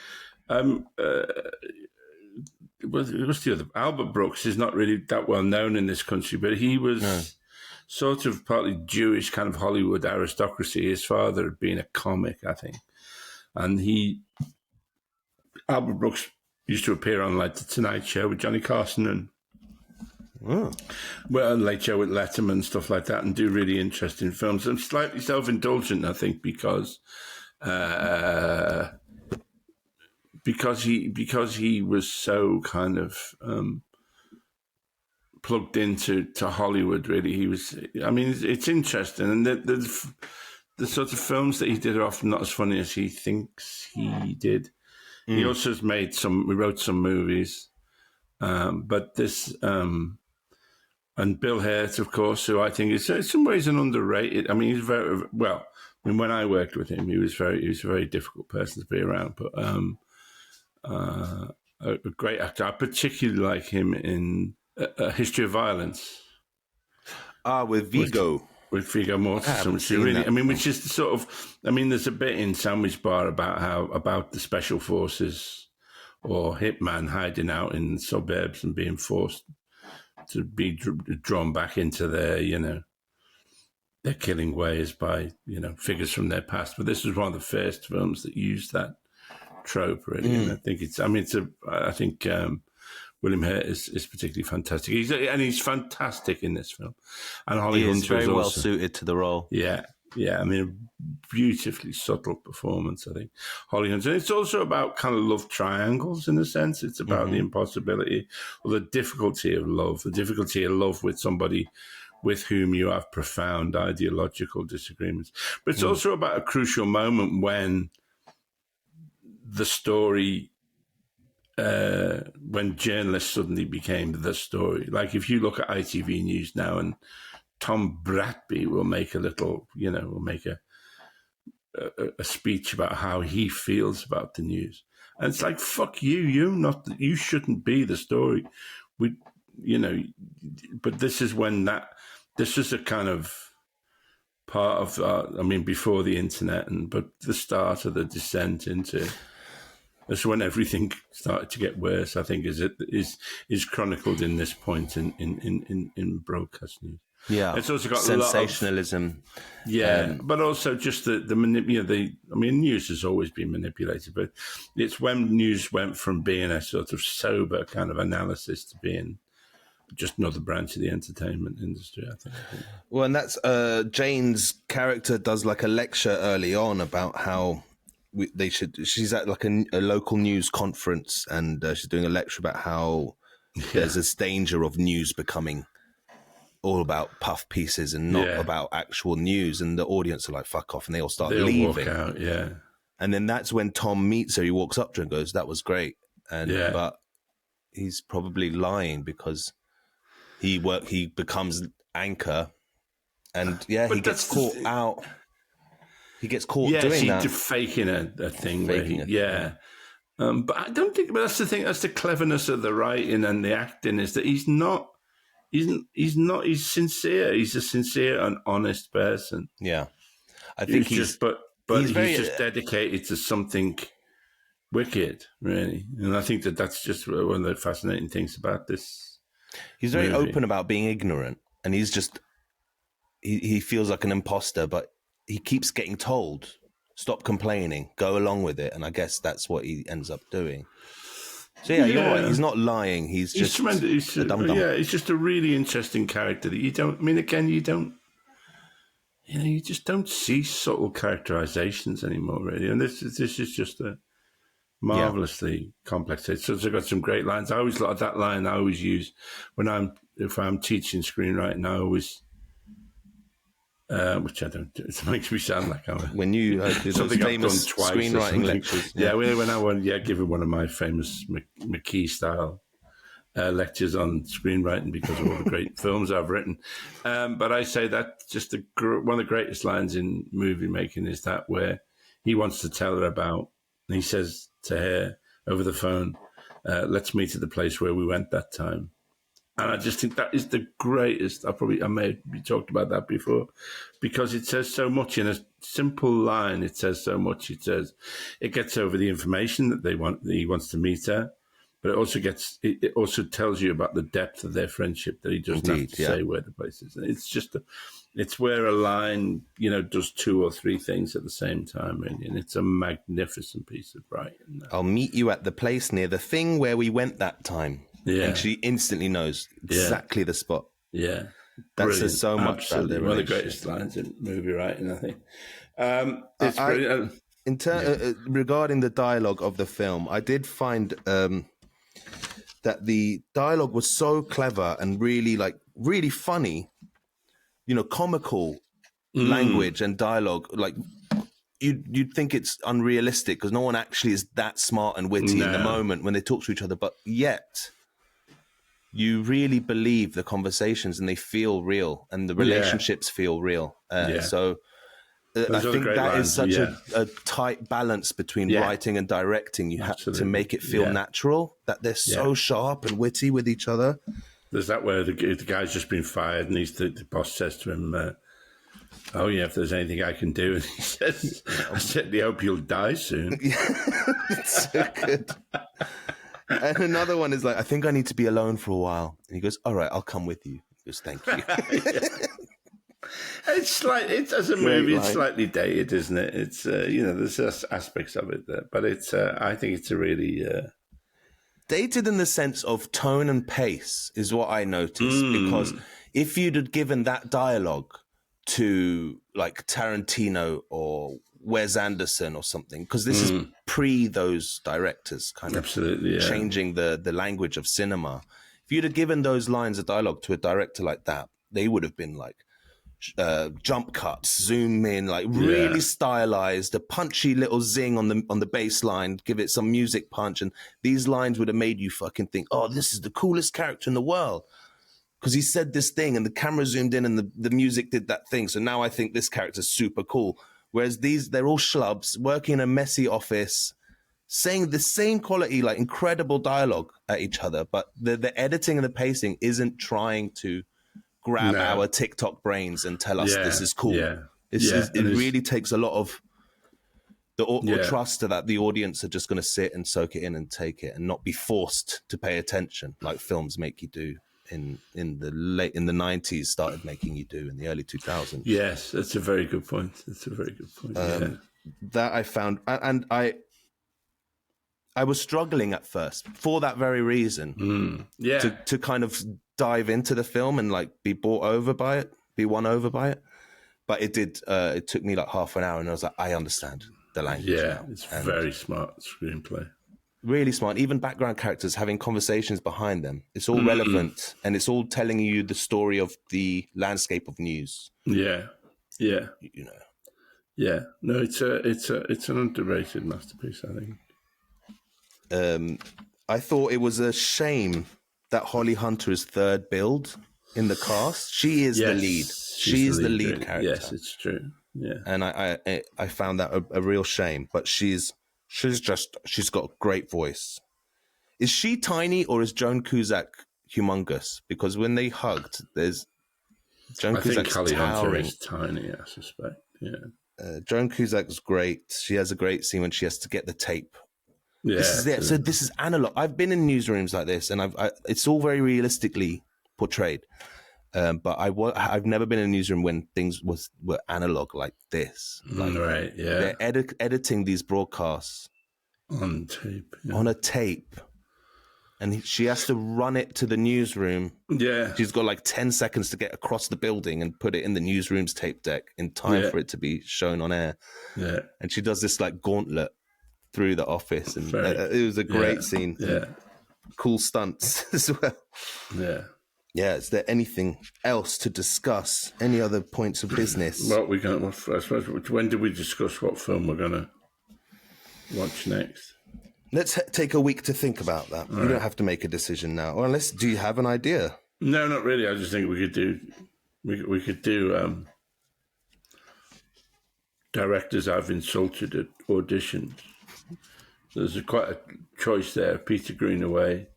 A: What's the other? Albert Brooks is not really that well known in this country, but he was... sort of partly Jewish kind of Hollywood aristocracy. His father had been a comic, I think. And he Albert Brooks used to appear on like the Tonight Show with Johnny Carson and Late Show with Letterman and stuff like that, and do really interesting films. I'm slightly self-indulgent, I think, because he was so kind of plugged into Hollywood. Really, he was. I mean, it's interesting, and the sort of films that he did are often not as funny as he thinks he did. He also has made we wrote some movies, but this. And Bill Hurt, of course, who I think is in some ways an underrated. I mean, he's very well. I mean, when I worked with him, he was a very difficult person to be around, but a great actor. I particularly like him in A History of Violence.
B: With Viggo.
A: With Viggo Mortensen, really. I mean, which is the sort of. I mean, there's a bit in Sandwich Bar about the special forces or hitman hiding out in the suburbs and being forced to be drawn back into their killing ways by, figures from their past. But this was one of the first films that used that trope, really. And I think William Hurt is particularly fantastic. He's fantastic in this film. And Holly Hunter is
B: very well
A: also
B: suited to the role.
A: Yeah. I mean, a beautifully subtle performance, I think. Holly Hunter. And it's also about kind of love triangles, in a sense. It's about the impossibility or the difficulty of love with somebody with whom you have profound ideological disagreements. But it's also about a crucial moment when the story, when journalists suddenly became the story. Like if you look at ITV News now, and Tom Bratby will make a speech about how he feels about the news. And it's like, fuck you, you shouldn't be the story. But this is when this is a kind of part of, before the internet, but the start of the descent into, that's when everything started to get worse, I think, is chronicled in this point in broadcast news.
B: Yeah,
A: it's also got
B: sensationalism.
A: But also just news has always been manipulated, but it's when news went from being a sort of sober kind of analysis to being just another branch of the entertainment industry, I think.
B: Well, and that's Jane's character does like a lecture early on about how she's at like a local news conference, and she's doing a lecture about how there's this danger of news becoming all about puff pieces and not about actual news, and the audience are like, fuck off, and they all start leaving.
A: Walk out,
B: and then that's when Tom meets her. He walks up to her and goes, that was great. But he's probably lying, because he becomes anchor, and he gets caught out. He gets caught doing that.
A: Faking a thing. But I don't think. But that's the thing. That's the cleverness of the writing and the acting, is that he's not. He's sincere. He's a sincere and honest person.
B: Yeah, I think he's
A: just dedicated to something wicked, really. And I think that's just one of the fascinating things about this.
B: He's very open about being ignorant, and he's just he feels like an imposter, but he keeps getting told, stop complaining, go along with it, and I guess that's what he ends up doing. So you're right. He's not lying. He's just tremendous. A dum-dum.
A: Yeah, he's just a really interesting character that you don't. I mean, again, you just don't see subtle characterizations anymore, really. And this is just a marvelously complex. It's got some great lines. I always like that line. I always use if I'm teaching screenwriting. I always. Which I don't do. It makes me sound like I'm
B: when you did those famous screenwriting lectures.
A: Yeah, when I went, giving one of my famous McKee style lectures on screenwriting because of all the great films I've written. But I say that just one of the greatest lines in movie making is that where he wants to tell her about, and he says to her over the phone, "Let's meet at the place where we went that time." And I just think that is the greatest. I may have talked about that before, because it says so much in a simple line. It says so much. It gets over the information that he wants to meet her, but it also tells you about the depth of their friendship, that he doesn't have to say where the place is. It's just It's where a line, does 2 or 3 things at the same time, really, and it's a magnificent piece of writing.
B: I'll meet you at the place near the thing where we went that time.
A: Yeah.
B: And she instantly knows exactly the spot.
A: Yeah.
B: That
A: Brilliant.
B: says so much about their
A: One of the
B: relationship.
A: greatest lines in movie writing, I think. It's brilliant.
B: Regarding the dialogue of the film, I did find that the dialogue was so clever and really funny, comical language and dialogue. Like you'd think it's unrealistic because no one actually is that smart and witty in the moment when they talk to each other, but yet you really believe the conversations and they feel real and the relationships feel real. So I think that is such a tight balance between writing and directing. You have to make it feel natural, that they're so sharp and witty with each other.
A: There's that where the guy's just been fired and the boss says to him, oh, yeah, if there's anything I can do. And he says, I certainly hope you'll die soon.
B: It's so good. And another one is like, I think I need to be alone for a while. And he goes, all right, I'll come with you. He goes, thank you.
A: It's as a movie, it's slightly dated, isn't it? It's, there's aspects of it there, but it's, I think it's a really...
B: dated in the sense of tone and pace is what I noticed, because if you'd have given that dialogue to like Tarantino or Wes Anderson or something, because this is pre those directors kind of changing the language of cinema. If you'd have given those lines of dialogue to a director like that, they would have been like jump cuts, zoom in, like really stylized, a punchy little zing on the bass line, give it some music punch, and these lines would have made you fucking think, oh, this is the coolest character in the world. Because he said this thing and the camera zoomed in and the music did that thing. So now I think this character's super cool. Whereas they're all schlubs working in a messy office, saying the same quality, like incredible dialogue at each other. But the editing and the pacing isn't trying to grab our TikTok brains and tell us this is cool. It really takes a lot of the trust that the audience are just going to sit and soak it in and take it and not be forced to pay attention like films make you do. In the 90s started making you do in the early 2000s.
A: Yes, that's a very good point.
B: That I found, and I was struggling at first for that very reason. To kind of dive into the film and like be won over by it. But it did. It took me like half an hour, and I was like, I understand the language.
A: Yeah, it's very smart screenplay.
B: Really smart. Even background characters having conversations behind them. It's all relevant, and it's all telling you the story of the landscape of news.
A: Yeah.
B: Yeah.
A: No, it's an underrated masterpiece, I think.
B: I thought it was a shame that Holly Hunter is third billed in the cast. She is the lead. She's the lead character.
A: Yes, it's true. Yeah.
B: And I found that a real shame. But she's got a great voice. Is she tiny or is Joan Cusack humongous? Because when they hugged, there's Joan Cusack's
A: Holly Hunter
B: towering.
A: is tiny, I suspect. Yeah.
B: Joan Cusack's great. She has a great scene when she has to get the tape.
A: Yeah.
B: This is it. So this is analog. I've been in newsrooms like this, and it's all very realistically portrayed. But I've never been in a newsroom when things were analog like this. Like,
A: right, yeah.
B: They're editing these broadcasts
A: on tape. Yeah.
B: On a tape. And she has to run it to the newsroom.
A: Yeah.
B: She's got like 10 seconds to get across the building and put it in the newsroom's tape deck in time for it to be shown on air.
A: Yeah. And
B: she does this like gauntlet through the office. And it was a great scene.
A: Yeah.
B: Cool stunts as well.
A: Yeah.
B: Yeah, is there anything else to discuss? Any other points of business?
A: Well, I suppose, when did we discuss what film we're going to watch next?
B: Let's take a week to think about that. You don't have to make a decision now. Or unless, do you have an idea?
A: No, not really. I just think we could do directors I've insulted at auditions. There's quite a choice there. Peter Greenaway,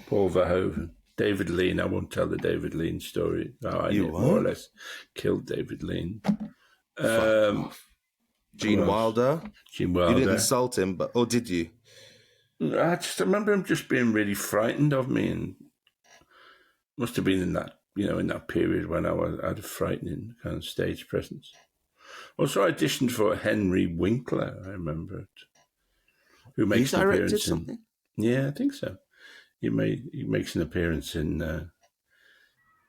A: Paul Verhoeven. David Lean, I won't tell the David Lean story. I more or less killed David Lean.
B: Gene Wilder.
A: Gene Wilder.
B: You didn't insult him, or did you?
A: I remember him just being really frightened of me, and must have been in that in that period when I had a frightening kind of stage presence. Also auditioned for Henry Winkler, I remember it, who makes an appearance in... Yeah, I think so. He makes an appearance in...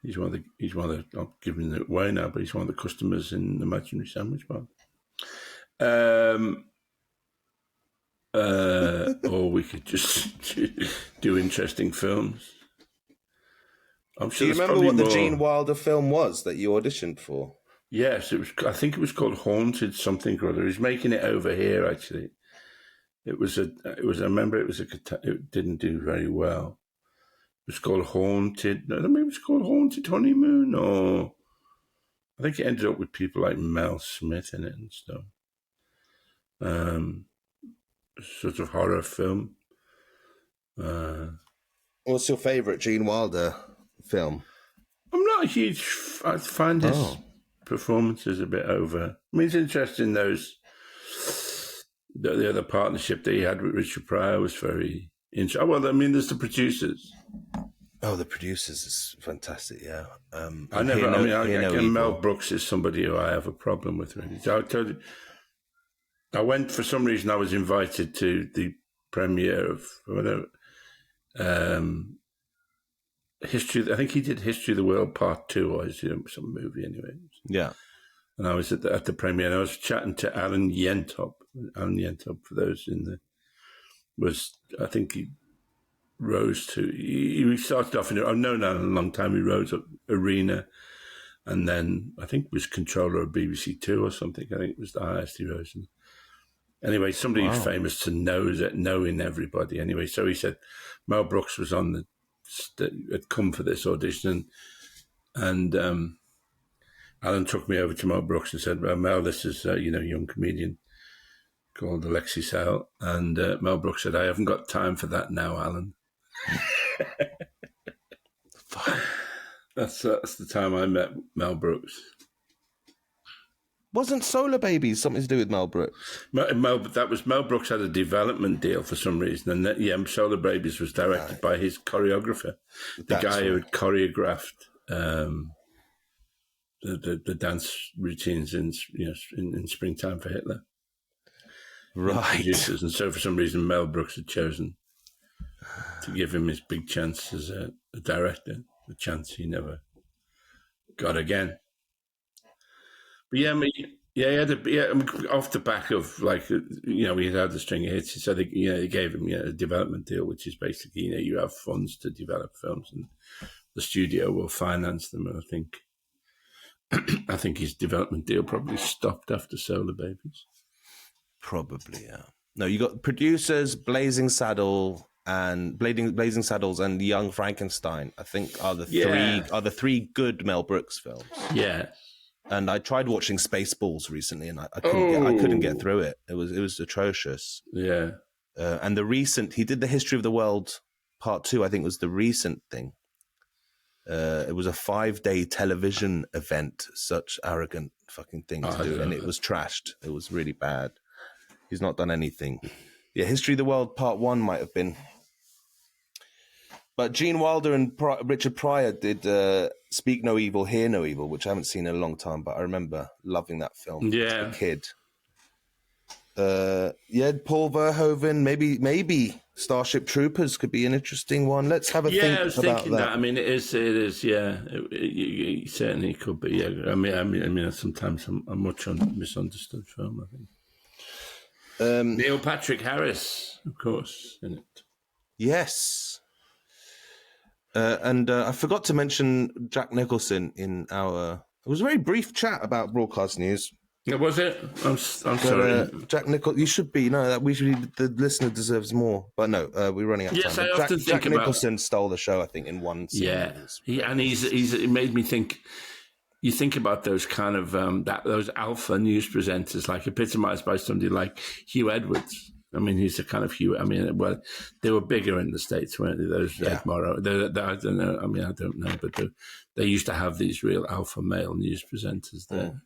A: He's one of the, not giving it away now, but he's one of the customers in the Imaginary Sandwich Bar. Or we could just do interesting films. I'm sure.
B: Do you remember what the Gene Wilder film was that you auditioned for?
A: Yes, it was. I think it was called Haunted something or other. He's making it over here. Actually, it was. I remember it was it didn't do very well. It was called Haunted. No, maybe it was called Haunted Honeymoon, or I think it ended up with people like Mel Smith in it and stuff. Sort of horror film.
B: What's your favourite Gene Wilder film?
A: I'm not a huge... I find his performances a bit over... I mean, it's interesting, the other partnership that he had with Richard Pryor was very interesting. Well, I mean, there's the Producers.
B: Oh, the Producers is fantastic, yeah.
A: Mel Brooks is somebody who I have a problem with, really. So I told you, I went, for some reason, I was invited to the premiere of whatever... History. I think he did History of the World Part 2, or some movie anyway.
B: Yeah.
A: And I was at the premiere, and I was chatting to Alan Yentop. Alan Yentop, for those I think he rose to... He started off I've known Alan a long time. He rose up Arena, and then I think was controller of BBC Two or something. I think it was the highest he rose. Anyway, somebody famous to knowing everybody. Anyway, so he said Mel Brooks was had come for this audition, and Alan took me over to Mel Brooks and said, well, Mel, this is a young comedian called Alexei Sayle, and Mel Brooks said, I haven't got time for that now, Alan. That's the time I met Mel Brooks.
B: Wasn't Solar Babies something to do with Mel Brooks?
A: Mel Brooks had a development deal for some reason, and Solar Babies was directed by his choreographer, the guy who had choreographed the dance routines in Springtime for Hitler.
B: Right.
A: And so for some reason Mel Brooks had chosen to give him his big chance as a director, a chance he never got again. But he had off the back of he had the string of hits. So they gave him a development deal, which is basically you have funds to develop films, and the studio will finance them. And I think his development deal probably stopped after Solar Babies.
B: Probably, yeah. No, you got Producers, Blazing Saddles, and Young Frankenstein. I think are the three good Mel Brooks films.
A: Yeah.
B: And I tried watching Spaceballs recently, and I couldn't get through it. It was atrocious.
A: Yeah.
B: And he did the History of the World Part 2. I think was the recent thing. It was a 5-day television event. Such arrogant fucking thing to do, and it was trashed. It was really bad. He's not done anything. Yeah, History of the World Part 1 might have been. But Gene Wilder and Richard Pryor did Speak No Evil, Hear No Evil, which I haven't seen in a long time, but I remember loving that film as a kid. Paul Verhoeven, maybe Starship Troopers could be an interesting one. Let's have a think about that. Yeah, I was thinking that. I
A: mean, it is. Yeah, it certainly could be. Yeah, I mean, sometimes a much misunderstood film, I think. Neil Patrick Harris, of course, in it.
B: Yes. And I forgot to mention Jack Nicholson in our... It was a very brief chat about broadcast news.
A: Was it? I'm sorry.
B: Jack Nicholson, you should be. No, the listener deserves more. But no, we're running out of time.
A: Yes, I often think
B: Jack Nicholson stole the show, I think, in one scene.
A: Yeah, it made me think... You think about those kind of those alpha news presenters, like epitomized by somebody like Hugh Edwards. I mean, he's a kind of Hugh. I mean, well, they were bigger in the States, weren't they? Those Ed Morrow. I don't know. I mean, I don't know, but they used to have these real alpha male news presenters there,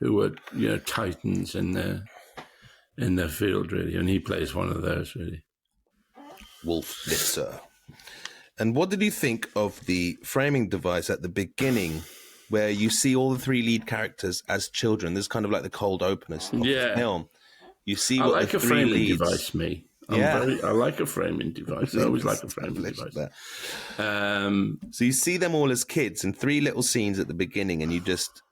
A: who were titans in their field, really. And he plays one of those, really.
B: Wolf Blitzer. And what did you think of the framing device at the beginning where you see all the three lead characters as children? This is kind of like the cold openers of the film. You see what
A: like
B: the
A: a
B: three
A: framing
B: leads...
A: device, me. I like a framing device. I always like a framing device.
B: So you see them all as kids in three little scenes at the beginning, and you just...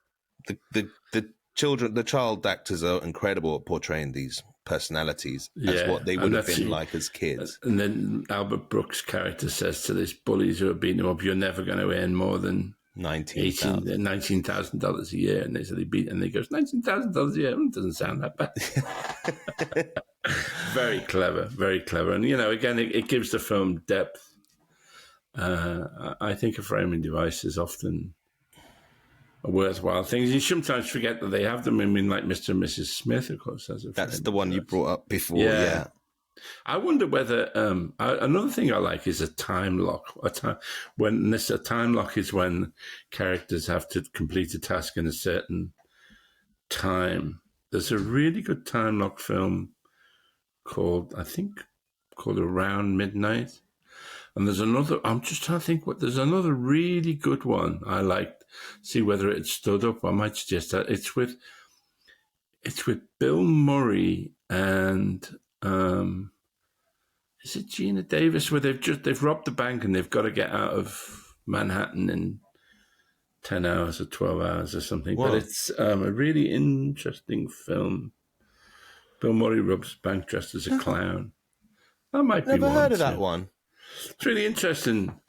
B: The child actors are incredible at portraying these personalities as what they would have been like as kids.
A: And then Albert Brooks' character says to these bullies who are beating him up, "You're never going to earn more than $19,000 a year." And they said and he goes, $19,000 a year? Doesn't sound that bad. Very clever, very clever. And, again, it gives the film depth. I think a framing device is often a worthwhile thing. You sometimes forget that they have them. I mean, like Mr. and Mrs. Smith, of course, has a
B: That's the one you brought up before, yeah.
A: I wonder whether another thing I like is a time lock. A time lock is when characters have to complete a task in a certain time. There's a really good time lock film called Around Midnight. And there's another, I'm just trying to think there's another really good one I liked. See whether it stood up. I might suggest that. It's with Bill Murray and is it Gina Davis, where they've robbed the bank and they've got to get out of Manhattan in 10 hours or 12 hours or something. Wow. But it's a really interesting film. Bill Murray robs a bank dressed as a clown. That might be one.
B: Never heard of that one.
A: It's really interesting.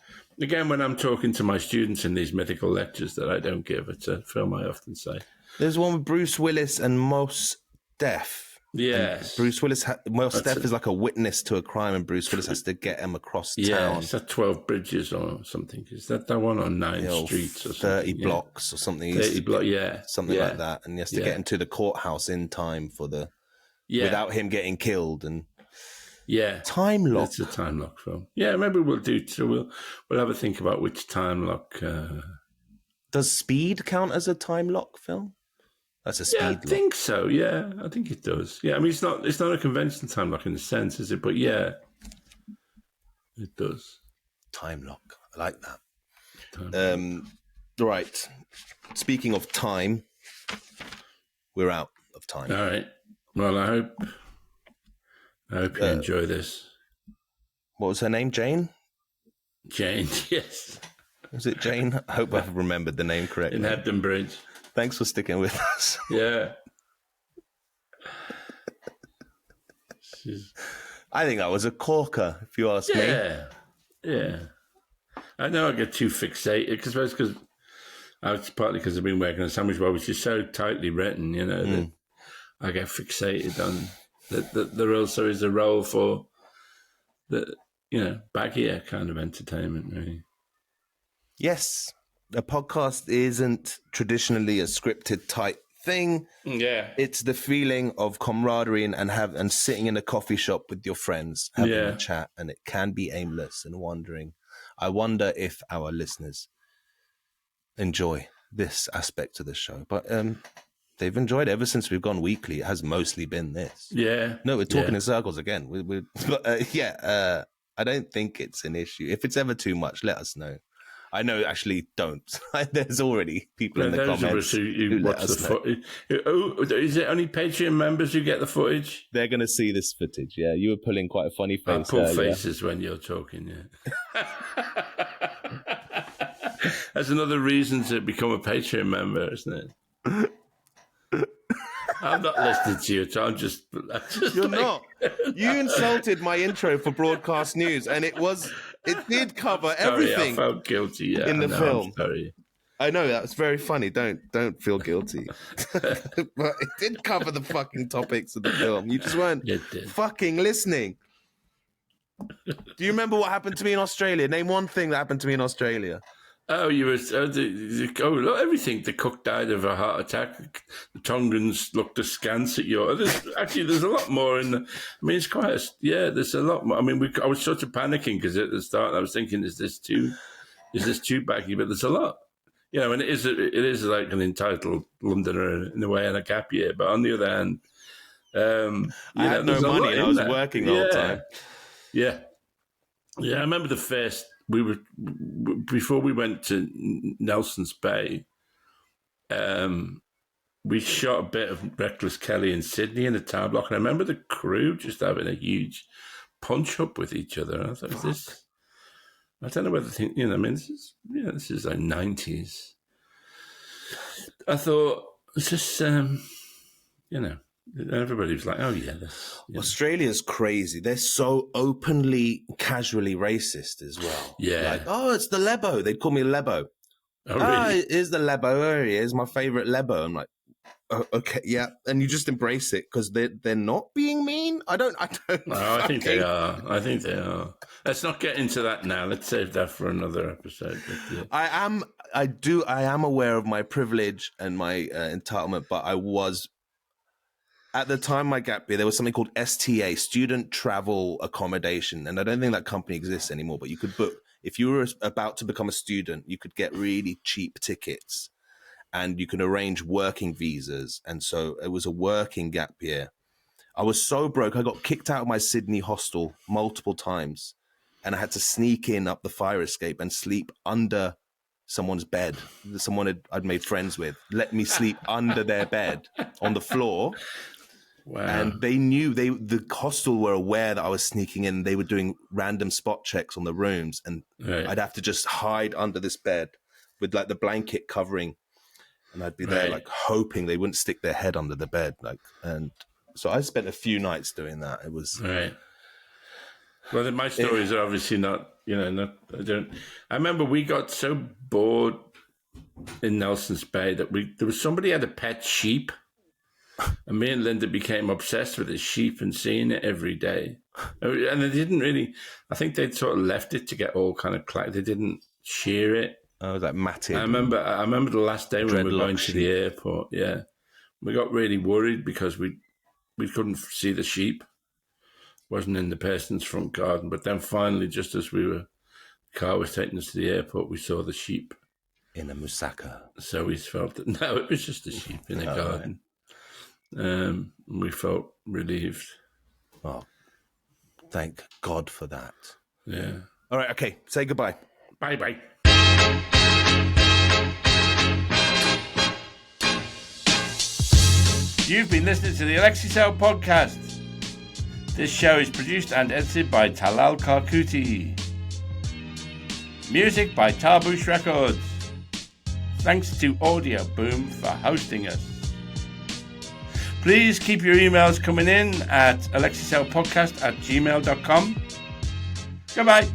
A: Again, when I'm talking to my students in these mythical lectures that I don't give, it's a film I often say.
B: There's one with Bruce Willis and Mos Def.
A: Yes.
B: And Bruce Willis, Mos Def is like a witness to a crime, and Bruce Willis has to get him across town.
A: Yeah, is that 12 Bridges or something? Is that one on 9 streets or
B: 30 something? Blocks or something?
A: 30 blocks, yeah.
B: Something like that. And he has to get into the courthouse in time for without him getting killed. And time lock.
A: It's a time lock film. Yeah, maybe we'll do. So we'll have a think about which time lock.
B: Does Speed count as a time lock film? That's a Speed lock.
A: I think so. Yeah, I think it does. Yeah, I mean it's not a conventional time lock in a sense, is it? But yeah, it does.
B: Time lock. I like that. Right. Speaking of time, we're out of time.
A: All right. Well, I hope you enjoy this.
B: What was her name? Jane?
A: Jane, yes.
B: Was it Jane? I hope I've remembered the name correctly.
A: In Hebden Bridge.
B: Thanks for sticking with us.
A: Yeah.
B: I think that was a corker, if you ask me.
A: Yeah. I know I get too fixated, because it's partly because I've been working on Sandwich Boy, which is so tightly written, that I get fixated on that there also is a role for the, baggier kind of entertainment, really.
B: Yes. A podcast isn't traditionally a scripted type thing.
A: Yeah.
B: It's the feeling of camaraderie and sitting in a coffee shop with your friends, having a chat, and it can be aimless and wandering. I wonder if our listeners enjoy this aspect of the show. But they've enjoyed it ever since we've gone weekly. It has mostly been this.
A: Yeah.
B: No, we're talking in circles again. I don't think it's an issue. If it's ever too much, let us know. I know, actually, don't. There's already people in the comments
A: of us who watch the footage. Is it only Patreon members who get the footage?
B: They're going to see this footage, yeah. You were pulling quite a funny face.
A: I pull faces when you're talking, yeah. That's another reason to become a Patreon member, isn't it? I'm not listening to you, so I'm just
B: You're not. You insulted my intro for broadcast news, and it did cover everything.
A: I felt guilty,
B: in the film.
A: I'm sorry.
B: I know, that was very funny. Don't feel guilty. But it did cover the fucking topics of the film. You just weren't fucking listening. Do you remember what happened to me in Australia? Name one thing that happened to me in Australia.
A: Oh, you were. Look, everything. The cook died of a heart attack. The Tongans looked askance at you. There's a lot more in the. I mean, it's quite. There's a lot more. I mean, I was sort of panicking because at the start I was thinking, is this too baggy? But there's a lot. And it is like an entitled Londoner in a way and a gap year. But on the other hand,
B: I had no money and I was working the whole time.
A: Yeah. I remember the first before we went to Nelson's Bay, we shot a bit of Reckless Kelly in Sydney in a tower block, and I remember the crew just having a huge punch up with each other. And I thought, I don't know whether this is like 90s. I thought it's just everybody was like, oh yeah,
B: Australia's crazy. They're so openly, casually racist as well.
A: Yeah.
B: Like, oh, it's the Lebo. They'd call me Lebo.
A: Oh, really?
B: Here's the Lebo. There he is, my favorite Lebo. I'm like, oh, okay, yeah. And you just embrace it because they're not being mean. I don't.
A: Oh, I think they are. Let's not get into that now. Let's save that for another episode. Yeah.
B: I am aware of my privilege and my entitlement, but I was. At the time, my gap year, there was something called STA, Student Travel Accommodation. And I don't think that company exists anymore, but you could book. If you were about to become a student, you could get really cheap tickets and you can arrange working visas. And so it was a working gap year. I was so broke. I got kicked out of my Sydney hostel multiple times and I had to sneak in up the fire escape and sleep under someone's bed. Someone I'd made friends with let me sleep under their bed on the floor.
A: Wow.
B: And they knew, the hostel were aware that I was sneaking in. They were doing random spot checks on the rooms. And I'd have to just hide under this bed with like the blanket covering. And I'd be there like hoping they wouldn't stick their head under the bed. And so I spent a few nights doing that. It was...
A: Right. Well, then my stories are obviously not, I remember we got so bored in Nelson's Bay that there was somebody had a pet sheep. And me and Linda became obsessed with his sheep and seeing it every day. And they didn't really, I think they'd sort of left it to get all kind of they didn't shear it.
B: Oh, that matted.
A: I remember the last day when we were going to the airport, we got really worried because we couldn't see the sheep. Wasn't in the person's front garden. But then finally, just as the car was taking us to the airport, we saw the sheep.
B: In a moussaka.
A: So we felt that, no, it was just a sheep in a garden. Right. We felt relieved.
B: Oh, thank God for that.
A: Yeah.
B: All right, okay. Say goodbye.
A: Bye-bye. You've been listening to the Alexei Sayle Podcast. This show is produced and edited by Talal Karkuti. Music by Tarbush Records. Thanks to Audio Boom for hosting us. Please keep your emails coming in at alexeisaylepodcast@gmail.com. Goodbye.